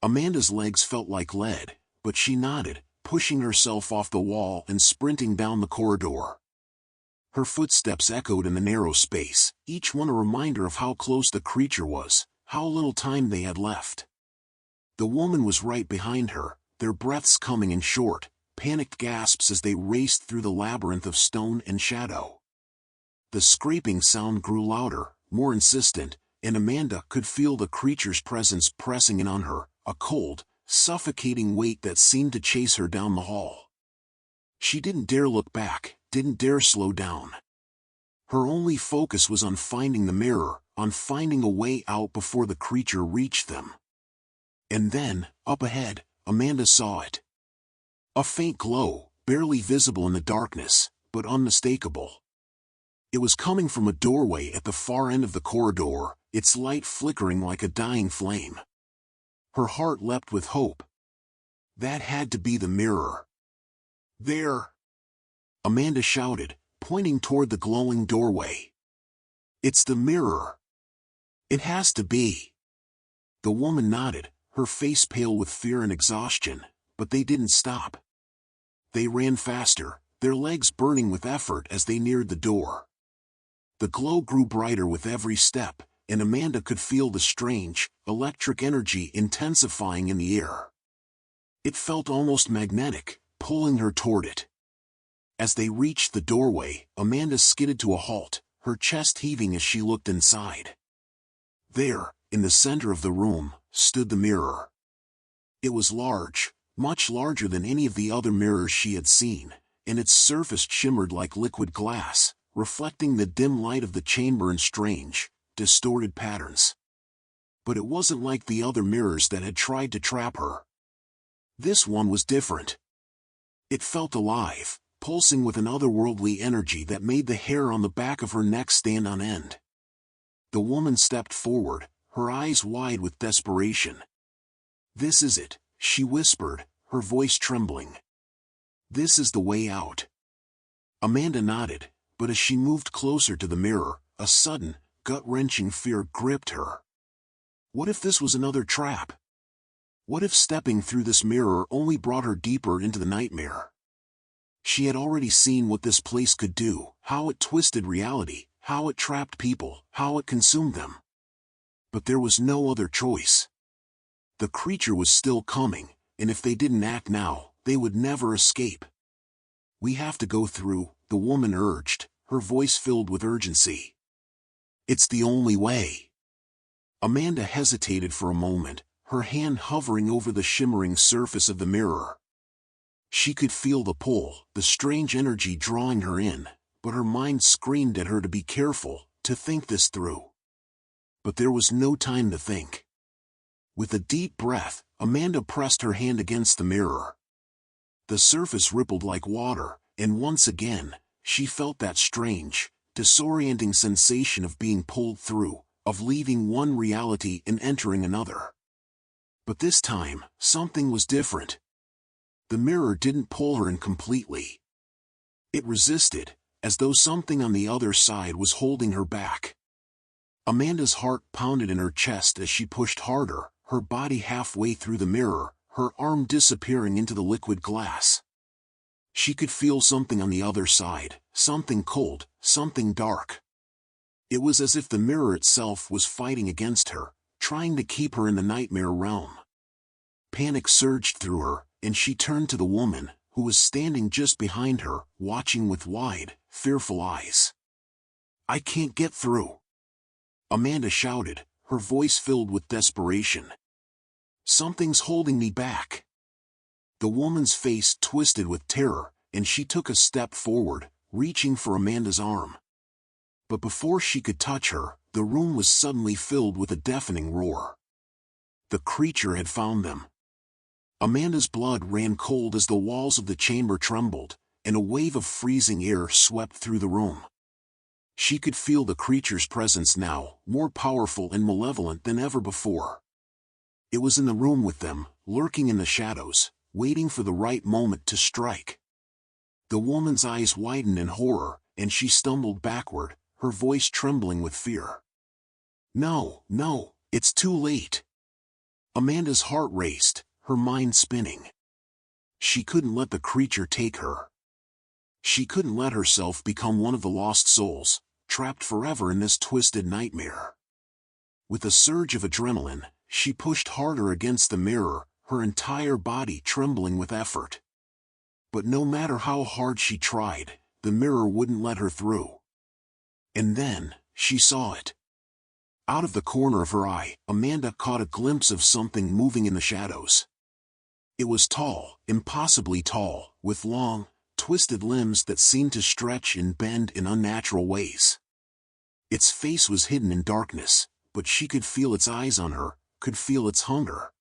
Amanda's legs felt like lead, but she nodded, pushing herself off the wall and sprinting down the corridor. Her footsteps echoed in the narrow space, each one a reminder of how close the creature was, how little time they had left. The woman was right behind her, their breaths coming in short, panicked gasps as they raced through the labyrinth of stone and shadow. The scraping sound grew louder, more insistent, and Amanda could feel the creature's presence pressing in on her, a cold, suffocating weight that seemed to chase her down the hall. She didn't dare look back, didn't dare slow down. Her only focus was on finding the mirror, on finding a way out before the creature reached them. And then, up ahead, Amanda saw it. A faint glow, barely visible in the darkness, but unmistakable. It was coming from a doorway at the far end of the corridor, its light flickering like a dying flame. Her heart leapt with hope. That had to be the mirror. There! Amanda shouted, pointing toward the glowing doorway. It's the mirror. It has to be. The woman nodded, her face pale with fear and exhaustion, but they didn't stop. They ran faster, their legs burning with effort as they neared the door. The glow grew brighter with every step, and Amanda could feel the strange, electric energy intensifying in the air. It felt almost magnetic, pulling her toward it. As they reached the doorway, Amanda skidded to a halt, her chest heaving as she looked inside. There, in the center of the room, stood the mirror. It was large, much larger than any of the other mirrors she had seen, and its surface shimmered like liquid glass, reflecting the dim light of the chamber in strange, distorted patterns. But it wasn't like the other mirrors that had tried to trap her. This one was different. It felt alive, pulsing with an otherworldly energy that made the hair on the back of her neck stand on end. The woman stepped forward, her eyes wide with desperation. "This is it," she whispered, her voice trembling. "This is the way out." Amanda nodded, but as she moved closer to the mirror, a sudden, gut-wrenching fear gripped her. What if this was another trap? What if stepping through this mirror only brought her deeper into the nightmare? She had already seen what this place could do, how it twisted reality, how it trapped people, how it consumed them. But there was no other choice. The creature was still coming, and if they didn't act now, they would never escape. "We have to go through," the woman urged, her voice filled with urgency. "It's the only way." Amanda hesitated for a moment, her hand hovering over the shimmering surface of the mirror. She could feel the pull, the strange energy drawing her in, but her mind screamed at her to be careful, to think this through. But there was no time to think. With a deep breath, Amanda pressed her hand against the mirror. The surface rippled like water, and once again, she felt that strange, disorienting sensation of being pulled through, of leaving one reality and entering another. But this time, something was different. The mirror didn't pull her in completely. It resisted, as though something on the other side was holding her back. Amanda's heart pounded in her chest as she pushed harder, her body halfway through the mirror, her arm disappearing into the liquid glass. She could feel something on the other side, something cold, something dark. It was as if the mirror itself was fighting against her, trying to keep her in the nightmare realm. Panic surged through her, and she turned to the woman, who was standing just behind her, watching with wide, fearful eyes. "I can't get through," Amanda shouted, her voice filled with desperation. "Something's holding me back." The woman's face twisted with terror, and she took a step forward, reaching for Amanda's arm. But before she could touch her, the room was suddenly filled with a deafening roar. The creature had found them. Amanda's blood ran cold as the walls of the chamber trembled, and a wave of freezing air swept through the room. She could feel the creature's presence now, more powerful and malevolent than ever before. It was in the room with them, lurking in the shadows, waiting for the right moment to strike. The woman's eyes widened in horror, and she stumbled backward, her voice trembling with fear. "No, no, it's too late." Amanda's heart raced, her mind spinning. She couldn't let the creature take her. She couldn't let herself become one of the lost souls, trapped forever in this twisted nightmare. With a surge of adrenaline, she pushed harder against the mirror, her entire body trembling with effort. But no matter how hard she tried, the mirror wouldn't let her through. And then, she saw it. Out of the corner of her eye, Amanda caught a glimpse of something moving in the shadows. It was tall, impossibly tall, with long, twisted limbs that seemed to stretch and bend in unnatural ways. Its face was hidden in darkness, but she could feel its eyes on her, could feel its hunger.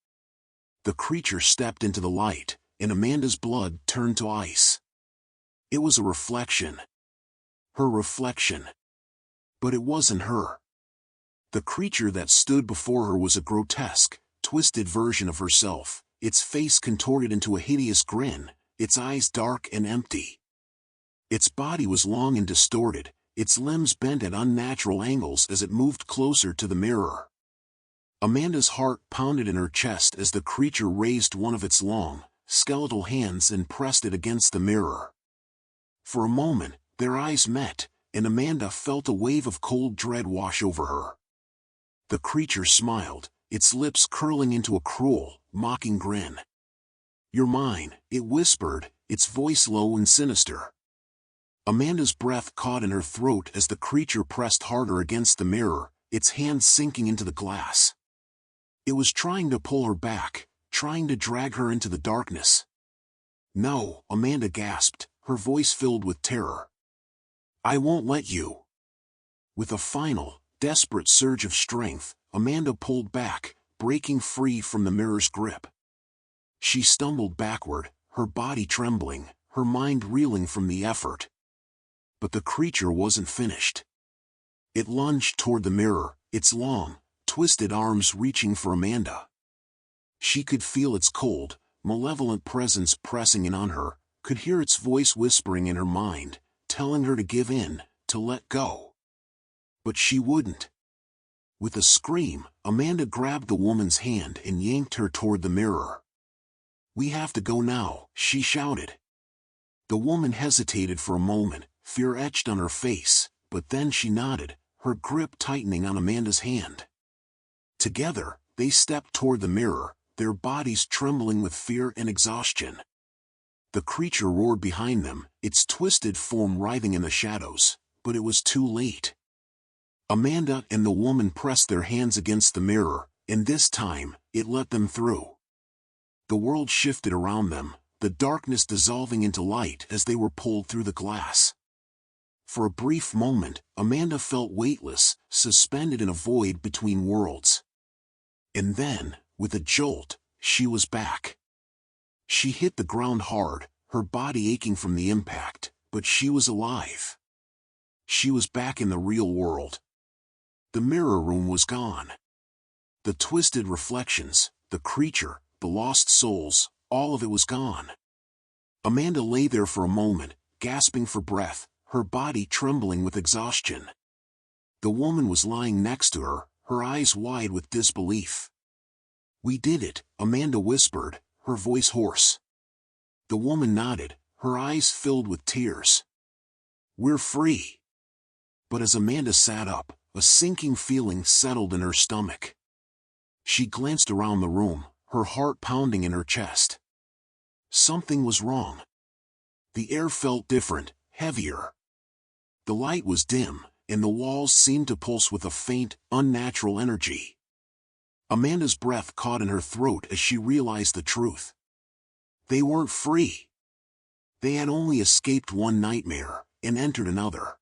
The creature stepped into the light, and Amanda's blood turned to ice. It was a reflection. Her reflection. But it wasn't her. The creature that stood before her was a grotesque, twisted version of herself, its face contorted into a hideous grin, its eyes dark and empty. Its body was long and distorted, its limbs bent at unnatural angles as it moved closer to the mirror. Amanda's heart pounded in her chest as the creature raised one of its long, skeletal hands and pressed it against the mirror. For a moment, their eyes met, and Amanda felt a wave of cold dread wash over her. The creature smiled, its lips curling into a cruel, mocking grin. "You're mine," it whispered, its voice low and sinister. Amanda's breath caught in her throat as the creature pressed harder against the mirror, its hands sinking into the glass. It was trying to pull her back, trying to drag her into the darkness. "No," Amanda gasped, her voice filled with terror. "I won't let you." With a final, desperate surge of strength, Amanda pulled back, breaking free from the mirror's grip. She stumbled backward, her body trembling, her mind reeling from the effort. But the creature wasn't finished. It lunged toward the mirror, its long, twisted arms reaching for Amanda. She could feel its cold, malevolent presence pressing in on her, could hear its voice whispering in her mind, telling her to give in, to let go. But she wouldn't. With a scream, Amanda grabbed the woman's hand and yanked her toward the mirror. "We have to go now," she shouted. The woman hesitated for a moment, fear etched on her face, but then she nodded, her grip tightening on Amanda's hand. Together, they stepped toward the mirror, their bodies trembling with fear and exhaustion. The creature roared behind them, its twisted form writhing in the shadows, but it was too late. Amanda and the woman pressed their hands against the mirror, and this time, it let them through. The world shifted around them, the darkness dissolving into light as they were pulled through the glass. For a brief moment, Amanda felt weightless, suspended in a void between worlds. And then, with a jolt, she was back. She hit the ground hard, her body aching from the impact, but she was alive. She was back in the real world. The mirror room was gone. The twisted reflections, the creature, the lost souls, all of it was gone. Amanda lay there for a moment, gasping for breath, her body trembling with exhaustion. The woman was lying next to her, her eyes wide with disbelief. "We did it," Amanda whispered, her voice hoarse. The woman nodded, her eyes filled with tears. "We're free." But as Amanda sat up, a sinking feeling settled in her stomach. She glanced around the room, her heart pounding in her chest. Something was wrong. The air felt different, heavier. The light was dim, and the walls seemed to pulse with a faint, unnatural energy. Amanda's breath caught in her throat as she realized the truth. They weren't free. They had only escaped one nightmare and entered another.